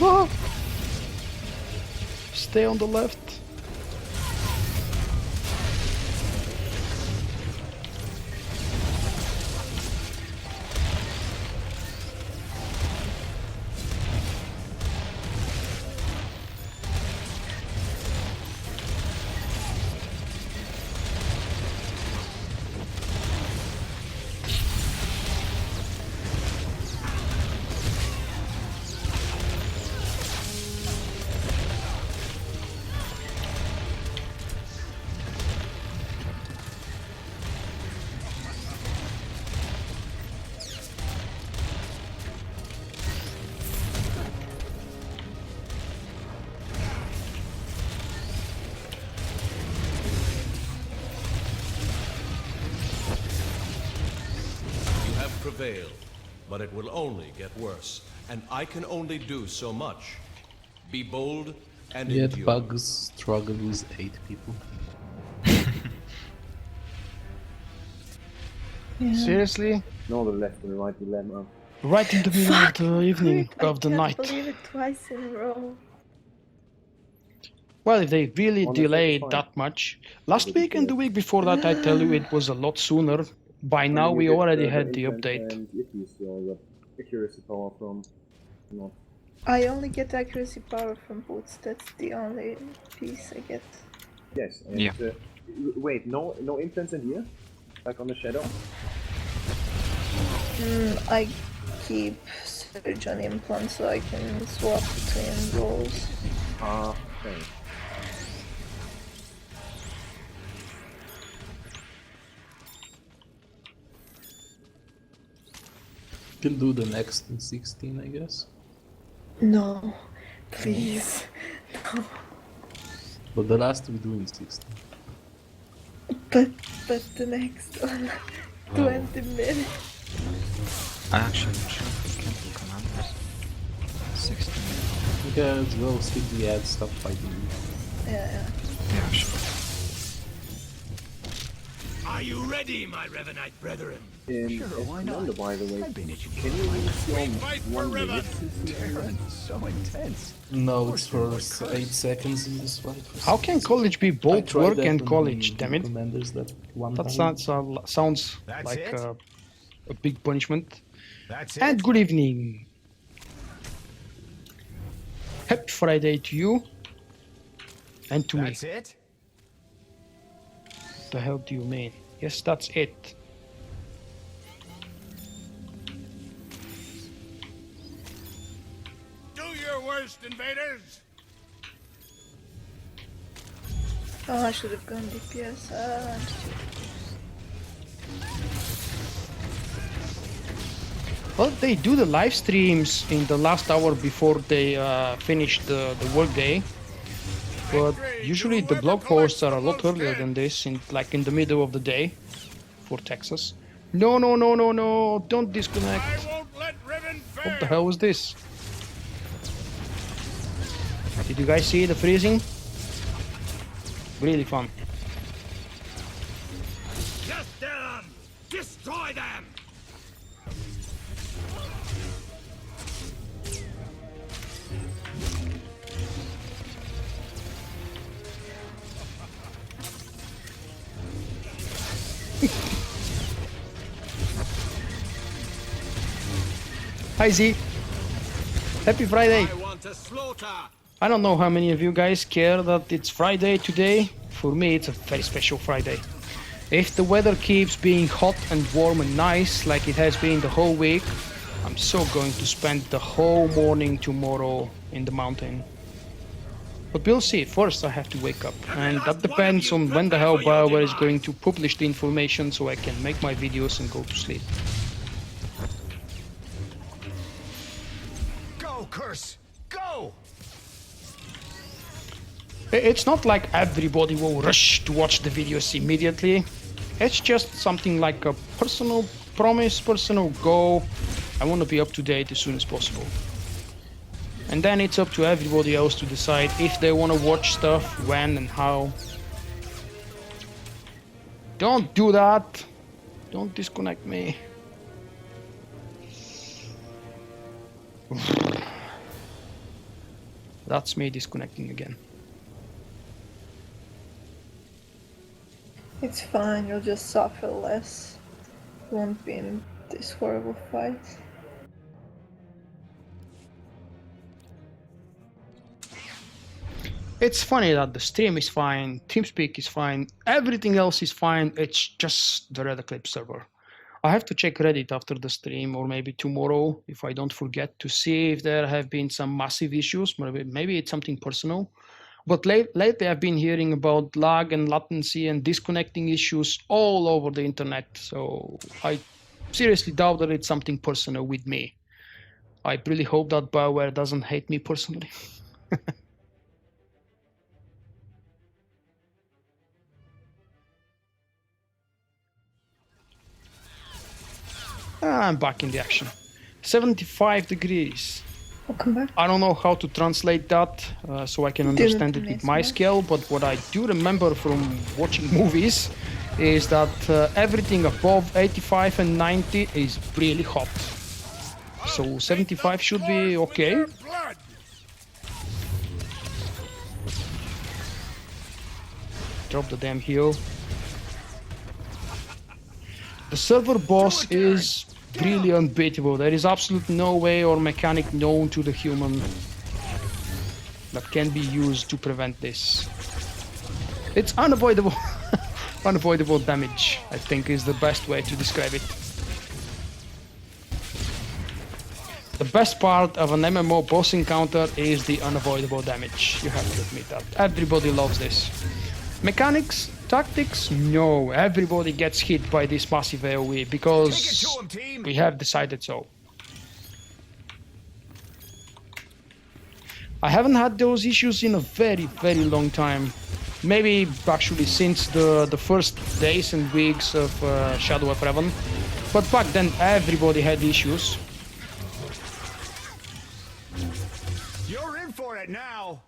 Ah! Stay on the left. prevail, but it will only get worse, and I can only do so much. Be bold and Yet endure. bugs struggle with 8 people. Seriously? No, the left and the right dilemma. Right in the middle of the evening, I of the can't night. believe it twice in a row. Well, if they really Honestly, it's delayed fine. that much. Last Nobody week and the cares. week before that, I tell you, it was a lot sooner. By Where now, do you we get already the had the influence update. and issues or the accuracy power from? No. I only get accuracy power from boots. That's the only piece I get. Yes, and Yeah. wait, no influence in here? Like on the shadow? I keep Surge on implant so I can swap between roles. Ah, okay. You can do the next in 16, I guess. No, please. No. But the last we do in 16. But the next one, 20 minutes. I actually sure we can do commanders. 16. Because we'll skip the ad, stop fighting. Yeah. Yeah, sure. Are you ready, my Revenite brethren? In Commander, by the way, can you use your fight for 1 Riven. minute since So intense. No, it's for 8 seconds in this fight. How can college be I both tried work that and when college, we damn did it? Commanders that one That time. sounds That's like it? a big punishment. That's it. And good evening. Happy Friday to you. And to me. That's it. The hell do you mean? Yes, that's it. Do your worst, invaders! Oh, I should have gone DPS. Well, they do the live streams in the last hour before they finish the workday. But usually the blog posts are a lot earlier than this, like in the middle of the day for Texas. No, don't disconnect. I won't let Riven fail! What the hell was this? Did you guys see the freezing? Really fun. Just them! Destroy them! Hi Z. Happy Friday. I want to slaughter! I don't know how many of you guys care that it's Friday today. For me, it's a very special Friday. If the weather keeps being hot and warm and nice like it has been the whole week, I'm so going to spend the whole morning tomorrow in the mountain. But we'll see. First I have to wake up, and that depends on when the hell BioWare is going to publish the information so I can make my videos and go to sleep. Go, Curse. Go. It's not like everybody will rush to watch the videos immediately. It's just something like a personal promise, personal goal. I want to be up to date as soon as possible. And then it's up to everybody else to decide if they want to watch stuff, when and how. Don't do that. Don't disconnect me. That's me disconnecting again. It's fine, you'll just suffer less. You won't be in this horrible fight. It's funny that the stream is fine, TeamSpeak is fine, everything else is fine, it's just the Red Eclipse server. I have to check Reddit after the stream, or maybe tomorrow, if I don't forget, to see if there have been some massive issues. Maybe it's something personal. But lately I've been hearing about lag and latency and disconnecting issues all over the internet. So I seriously doubt that it's something personal with me. I really hope that BioWare doesn't hate me personally. I'm back in the action. 75 degrees. Welcome back. I don't know how to translate that so I can understand it with my scale, but what I do remember from watching movies is that everything above 85 and 90 is really hot. So 75 should be okay. Drop the damn heal. The server boss is really unbeatable. There is absolutely no way or mechanic known to the human that can be used to prevent this. It's unavoidable. Unavoidable damage, I think, is the best way to describe it. The best part of an MMO boss encounter is the unavoidable damage. You have to admit that. Everybody loves this. Mechanics? Tactics? No. Everybody gets hit by this massive AoE because we have decided so. I haven't had those issues in a very, very long time. Maybe actually since the first days and weeks of Shadow of Revan. But back then everybody had issues. You're in for it now.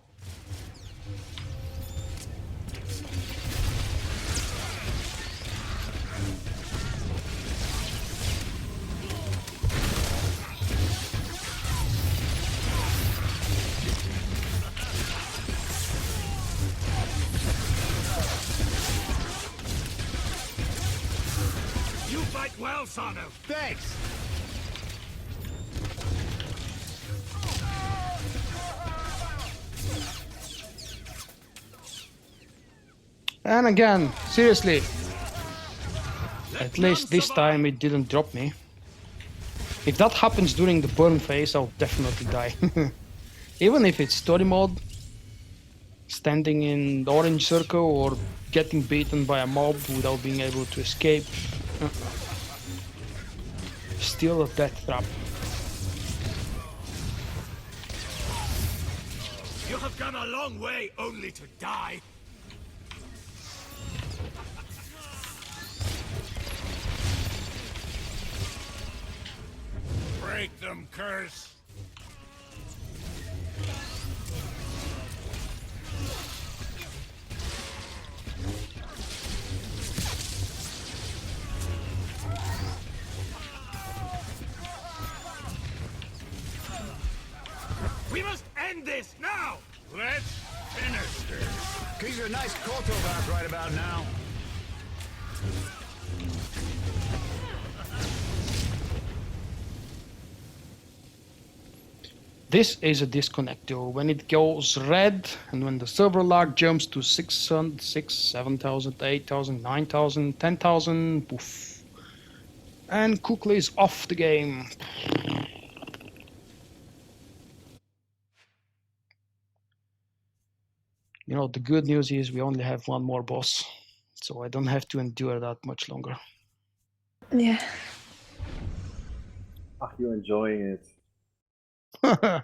Well, son of. Thanks. And again, seriously. At least this time it didn't drop me. If that happens during the burn phase, I'll definitely die. Even if it's story mode, standing in the orange circle or getting beaten by a mob without being able to escape. Still a death trap. You have gone a long way only to die. Break them, curse. We must end this now! Let's finish this! He's a nice Koto bath right about now. This is a disconnect though. When it goes red and when the server lag jumps to 600, 7,000, 8,000, 9,000, 10,000, poof. And Kukla is off the game. You know, the good news is we only have one more boss, so I don't have to endure that much longer. Yeah. Ah, you're enjoying it.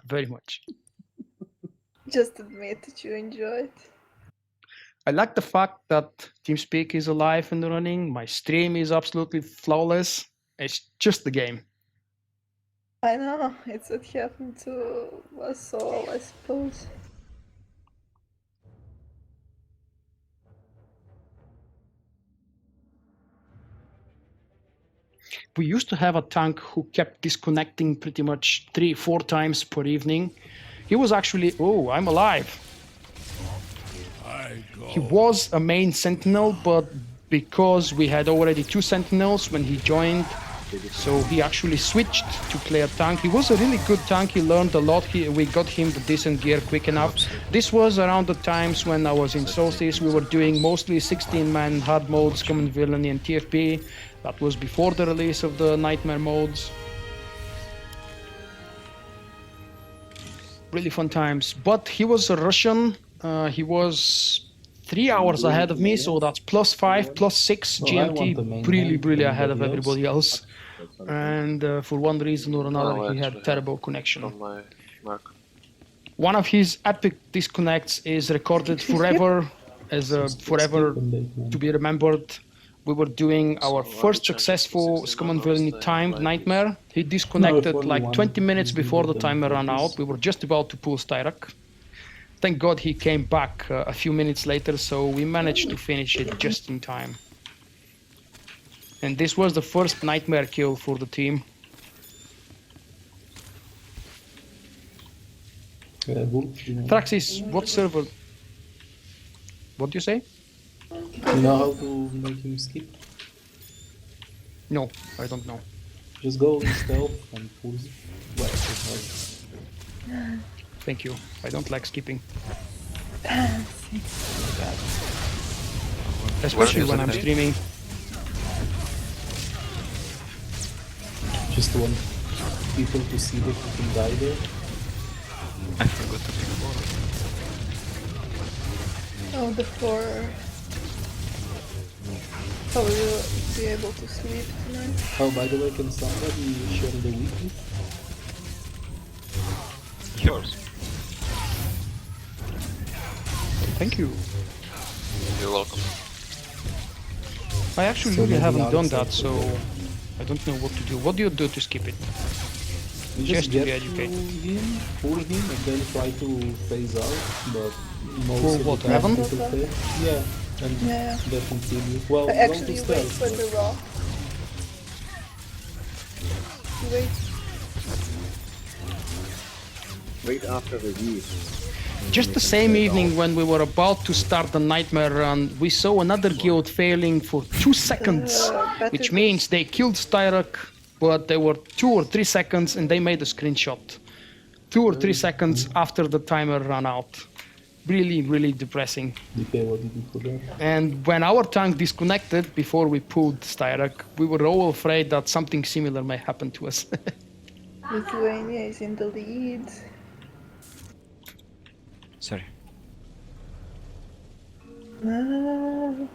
Very much. Just admit that you enjoy it. I like the fact that TeamSpeak is alive and running. My stream is absolutely flawless. It's just the game. I know, it's what happened to us all, I suppose. We used to have a tank who kept disconnecting pretty much 3-4 times per evening. He was actually, oh, I'm alive. He was a main sentinel, but because we had already 2 sentinels when he joined, so he actually switched to play a tank. He was a really good tank, he learned a lot, we got him the decent gear quick enough. This was around the times when I was in Solstice. We were doing mostly 16-man hard modes, common villainy and TFP. That was before the release of the nightmare modes. Really fun times. But he was a Russian. He was 3 hours ahead of me, so that's +5, +6 GMT. Really ahead of everybody else. And for one reason or another, he had terrible connection. On my mark. One of his epic disconnects is recorded forever as a forever to be remembered. we were doing our So, first chances to successful 16 Scoundrel or in staying time like nightmare. He disconnected only like one 20 minutes is before the needed, then timer ran out. focus. We were just about to pull Styrak. Thank God he came back a few minutes later, so we managed to finish it just in time. And this was the first nightmare kill for the team. Wolf, Traxis, what server? What do you say? you know how to make him skip? No, I don't know. Just go in stealth and pulls it. Well, it's hard. Thank you. I don't like skipping. Especially when I'm streaming. Just want people to see that you can die there. I forgot to pick water. Oh, the floor. How will you be able to sleep tonight? Oh, by the way, can somebody share the weekly? yours. Thank you. You're welcome. I actually So really maybe haven't done outside that, so I don't know what to do. What do you do to skip it? You Just to get be educated. him, pull him, and then try to phase out, but most Pull of what, the time Heaven? people fail. Yeah, and Yeah. they continue. Well, I don't actually do wait stealth, for but the rock. Wait. Wait after the heat. Just the same evening when we were about to start the nightmare run, we saw another guild failing for 2 seconds, which means they killed Styrak, but they were 2 or 3 seconds and they made a screenshot. 2 or 3 seconds after the timer ran out. Really, really depressing. DK, what did you put there? And when our tank disconnected before we pulled Styrak, we were all afraid that something similar may happen to us. Lithuania is in the lead. Sorry. No.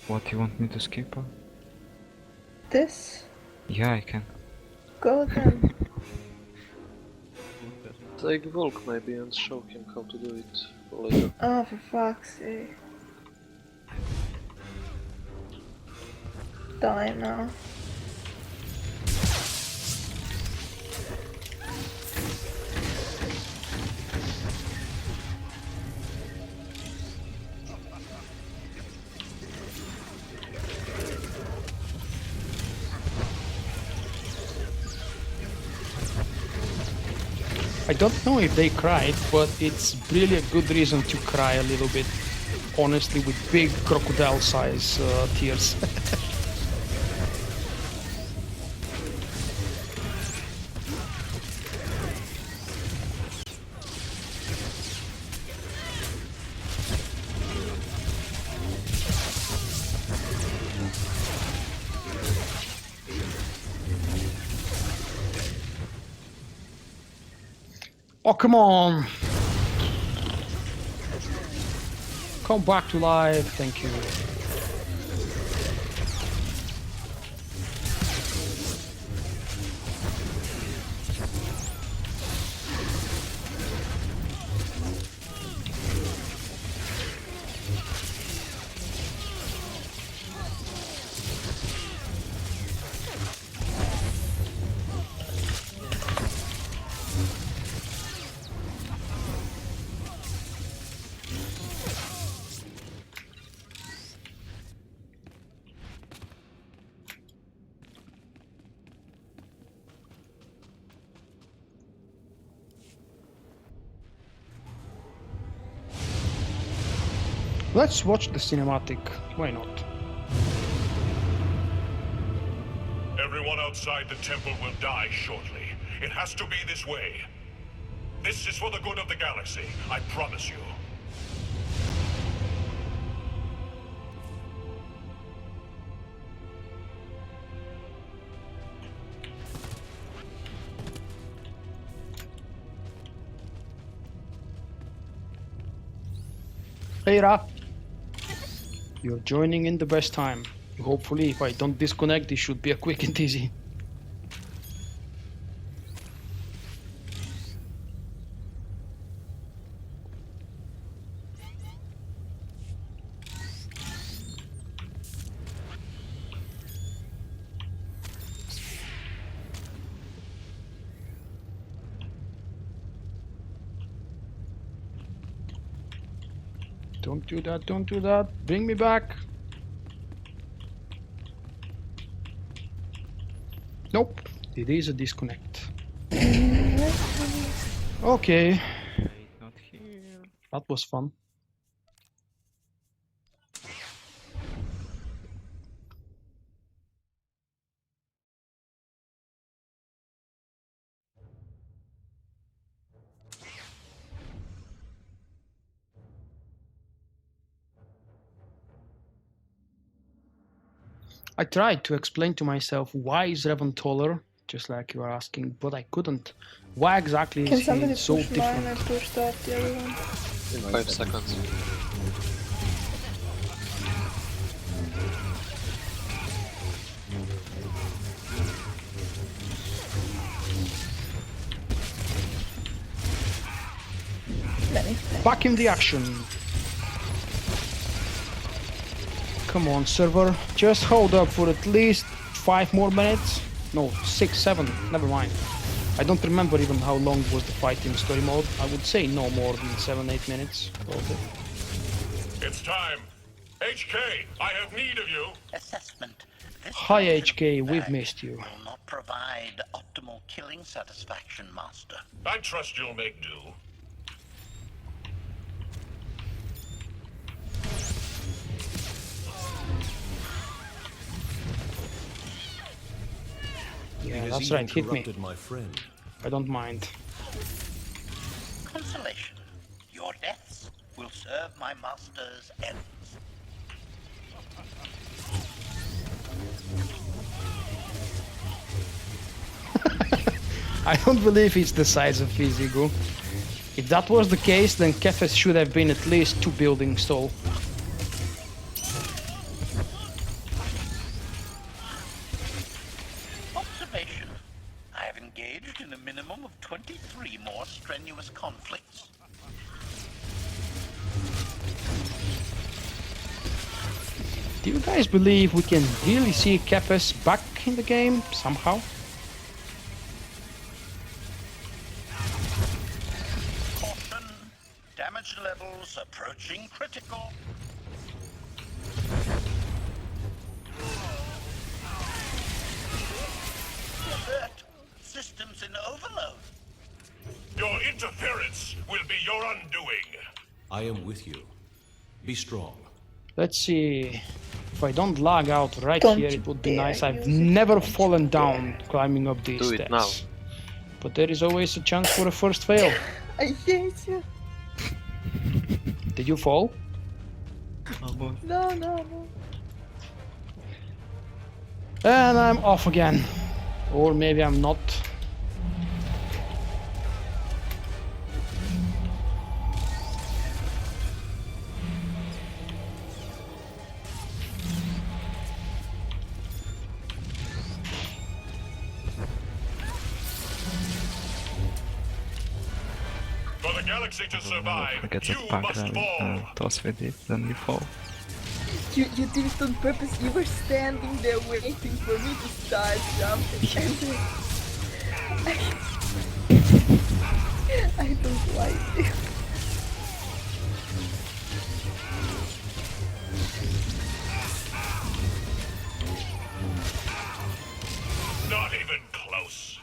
What, you want me to skip? This? Yeah, I can. Go then. Take Volk maybe and show him how to do it for later. Oh, for fuck's sake. Die now. I don't know if they cried, but it's really a good reason to cry a little bit. Honestly, with big crocodile-size tears. Oh, come on! Come back to life, thank you. Let's watch the cinematic, why not? Everyone outside the temple will die shortly. It has to be this way. This is for the good of the galaxy, I promise you. Hey Ra! You're joining in the best time. Hopefully, if I don't disconnect, this should be a quick and easy. Don't do that, don't do that. Bring me back. Nope, it is a disconnect. Okay, Wait, not here. that was fun. I tried to explain to myself why is Revan taller, just like you are asking, but I couldn't. Why exactly Can is somebody he so push mine? I different? pushed out the other one. 5 seconds. Many. Back in the action. Come on, server. Just hold up for at least 5 more minutes. No, 6, 7. Never mind. I don't remember even how long was the fight in story mode. I would say no more than 7, 8 minutes. Okay. It's time. HK, I have need of you. Assessment. This Hi version of HK, we've bag missed you. will not provide optimal killing satisfaction, Master. I trust you'll make do. Yeah, It has that's even right, hit me. corrupted my friend. I don't mind. Consolation. Your deaths will serve my master's ends. I don't believe it's the size of his ego. If that was the case, then Kefes should have been at least 2 buildings tall. Observation. I have engaged in a minimum of 23 more strenuous conflicts. Do you guys believe we can really see Kefes back in the game somehow? Caution. Damage levels approaching critical. Alert. Systems in overload. Your interference will be your undoing. I am with you. Be strong. Let's see. If I don't lag out right Don't here, you it would be dare nice. I've use it. never Don't you fallen dare. down climbing up these Do it steps. now. But there is always a chance for a first fail. I hate you. Did you fall? Almost. No, no, no. And I'm off again. Or maybe I'm not. For the galaxy to survive, Forget you that back must rally. fall. Toss with it, then you fall. You did it on purpose. You were standing there waiting for me to start jumping. And then I don't like it. Not even close.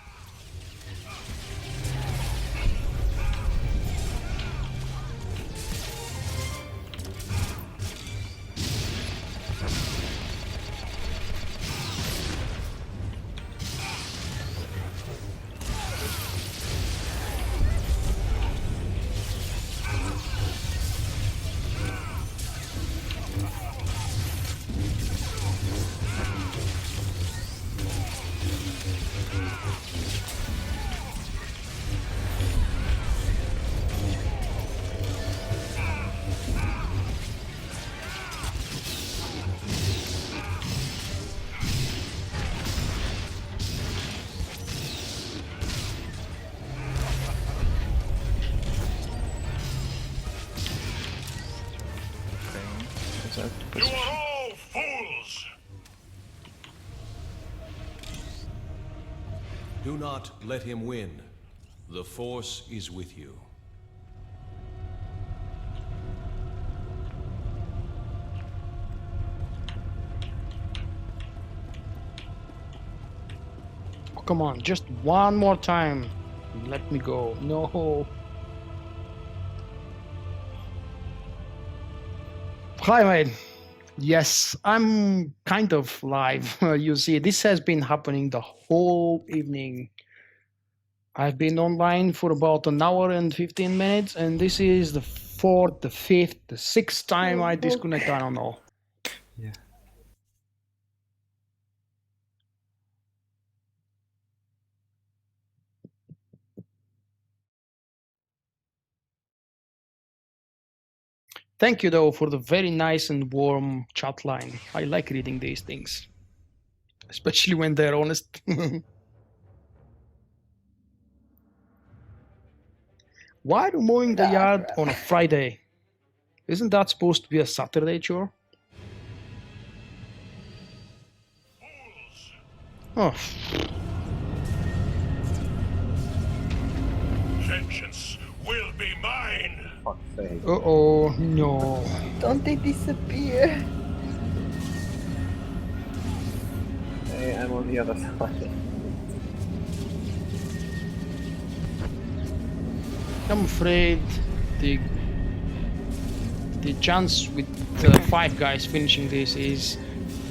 You are all fools! Do not let him win. The Force is with you. come on, just one more time. Let me go. No. Hi, mate. Yes, I'm kind of live. You see, this has been happening the whole evening. I've been online for about an hour and 15 minutes, and this is the 4th, the 5th, the 6th time I disconnect. I don't know. Yeah. Thank you, though, for the very nice and warm chat line. I like reading these things, especially when they're honest. Why are you mowing the yard on a Friday? Isn't that supposed to be a Saturday chore? Oh. Vengeance will be mine. Fuck's sake. Uh-oh, no. Don't they disappear? Hey, I'm on the other side. I'm afraid the chance with 5 guys finishing this is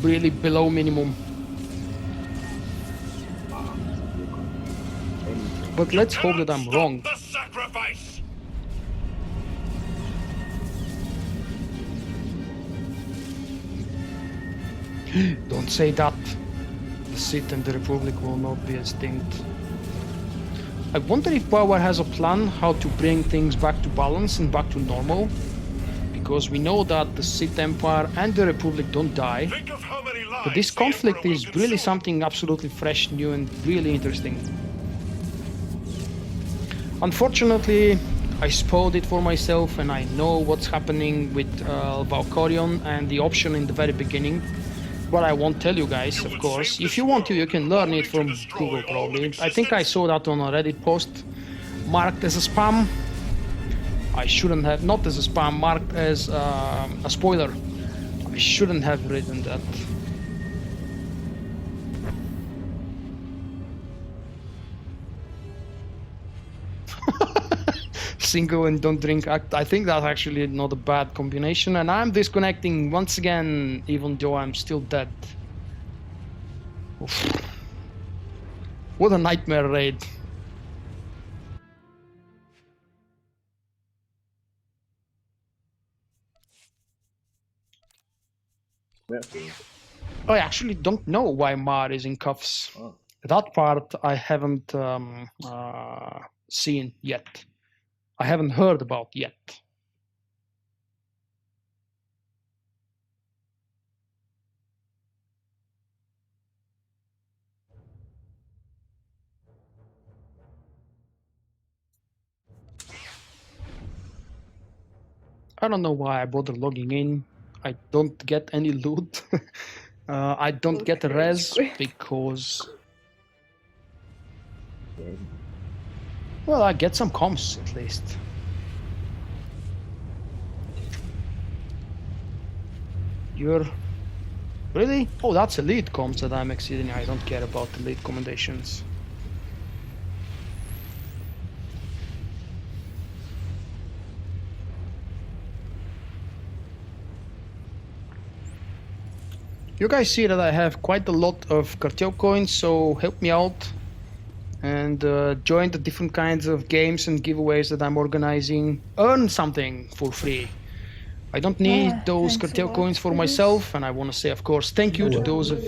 really below minimum. But let's hope that I'm wrong. The sacrifice. Don't say that. The Sith and the Republic will not be extinct. I wonder if Power has a plan how to bring things back to balance and back to normal. Because we know that the Sith Empire and the Republic don't die. But this conflict is really something absolutely fresh, new, and really interesting. Unfortunately, I spoiled it for myself, and I know what's happening with Valkyrion and the option in the very beginning. But I won't tell you guys, of course. If you want to, you can learn it from Google probably. I think I saw that on a Reddit post marked as a spam. I shouldn't have, not as a spam, marked as a spoiler. I shouldn't have written that. Single and don't drink act. I think that's actually not a bad combination, and I'm disconnecting once again, even though I'm still dead. Oof. What a nightmare raid. I actually don't know why Mar is in cuffs. Oh. That part I haven't seen yet. I haven't heard about yet. I don't know why I bother logging in. I don't get any loot. I don't get a res because... Well, I get some comms at least. You're... Really? Oh, that's elite comms that I'm exceeding. I don't care about elite commendations. You guys see that I have quite a lot of cartel coins, so help me out and join the different kinds of games and giveaways that I'm organizing. Earn something for free. I don't need those cartel coins for myself, and I want to say, of course, thank you to those of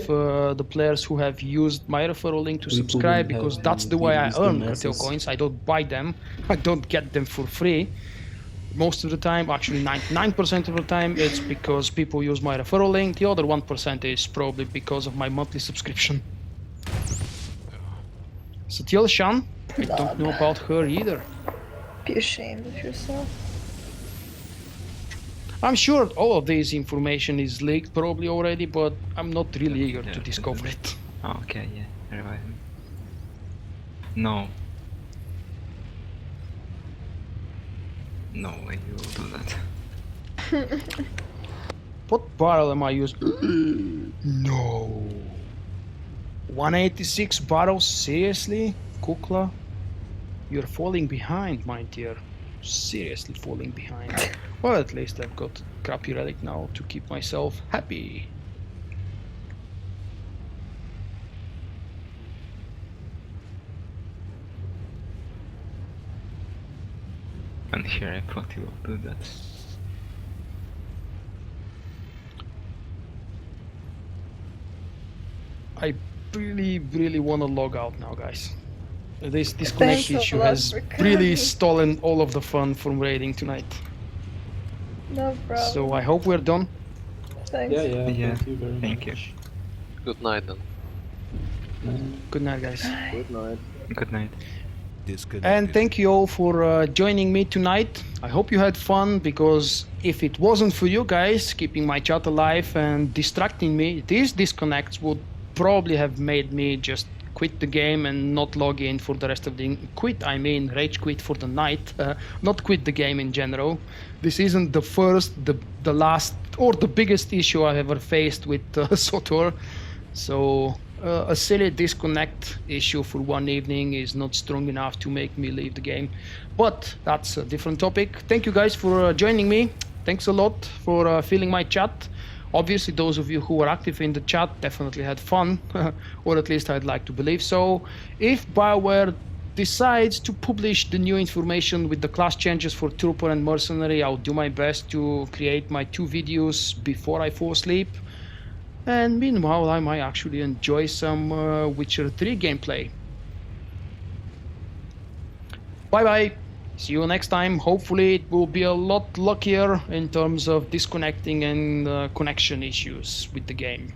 the players who have used my referral link to subscribe, because that's the way I earn cartel coins. I don't buy them, I don't get them for free. Most of the time, actually 99% of the time, it's because people use my referral link. The other 1% is probably because of my monthly subscription. Satil Shan, I don't know about her either. Be ashamed of yourself. I'm sure all of this information is leaked probably already, but I'm not really eager to discover it. Oh, okay, yeah, revive him. No. No way you will do that. What barrel am I using? No. 186 battles? Seriously? Kukla? You're falling behind, my dear. Seriously falling behind. Well, at least I've got crappy relic now to keep myself happy. And here I thought you will do that. I really want to log out now, guys. This Thanks connection a issue lot has for really coming. stolen all of the fun from raiding tonight. No problem. So I hope we're done. Thanks. Yeah, Yeah, thank you very thank you. much. Good night then. Good night, guys. Good night. Good night. Disconnected. And thank you all for joining me tonight. I hope you had fun, because if it wasn't for you guys keeping my chat alive and distracting me, these disconnects would probably have made me just quit the game and not log in for the rest of the... Quit, I mean rage quit for the night, not quit the game in general. This isn't the first, the last, or the biggest issue I've ever faced with SWTOR. So a silly disconnect issue for one evening is not strong enough to make me leave the game. But that's a different topic. Thank you guys for joining me. Thanks a lot for filling my chat. Obviously, those of you who were active in the chat definitely had fun, or at least I'd like to believe so. If BioWare decides to publish the new information with the class changes for Trooper and Mercenary, I'll do my best to create my 2 videos before I fall asleep. And meanwhile, I might actually enjoy some Witcher 3 gameplay. Bye bye! See you next time. Hopefully it will be a lot luckier in terms of disconnecting and connection issues with the game.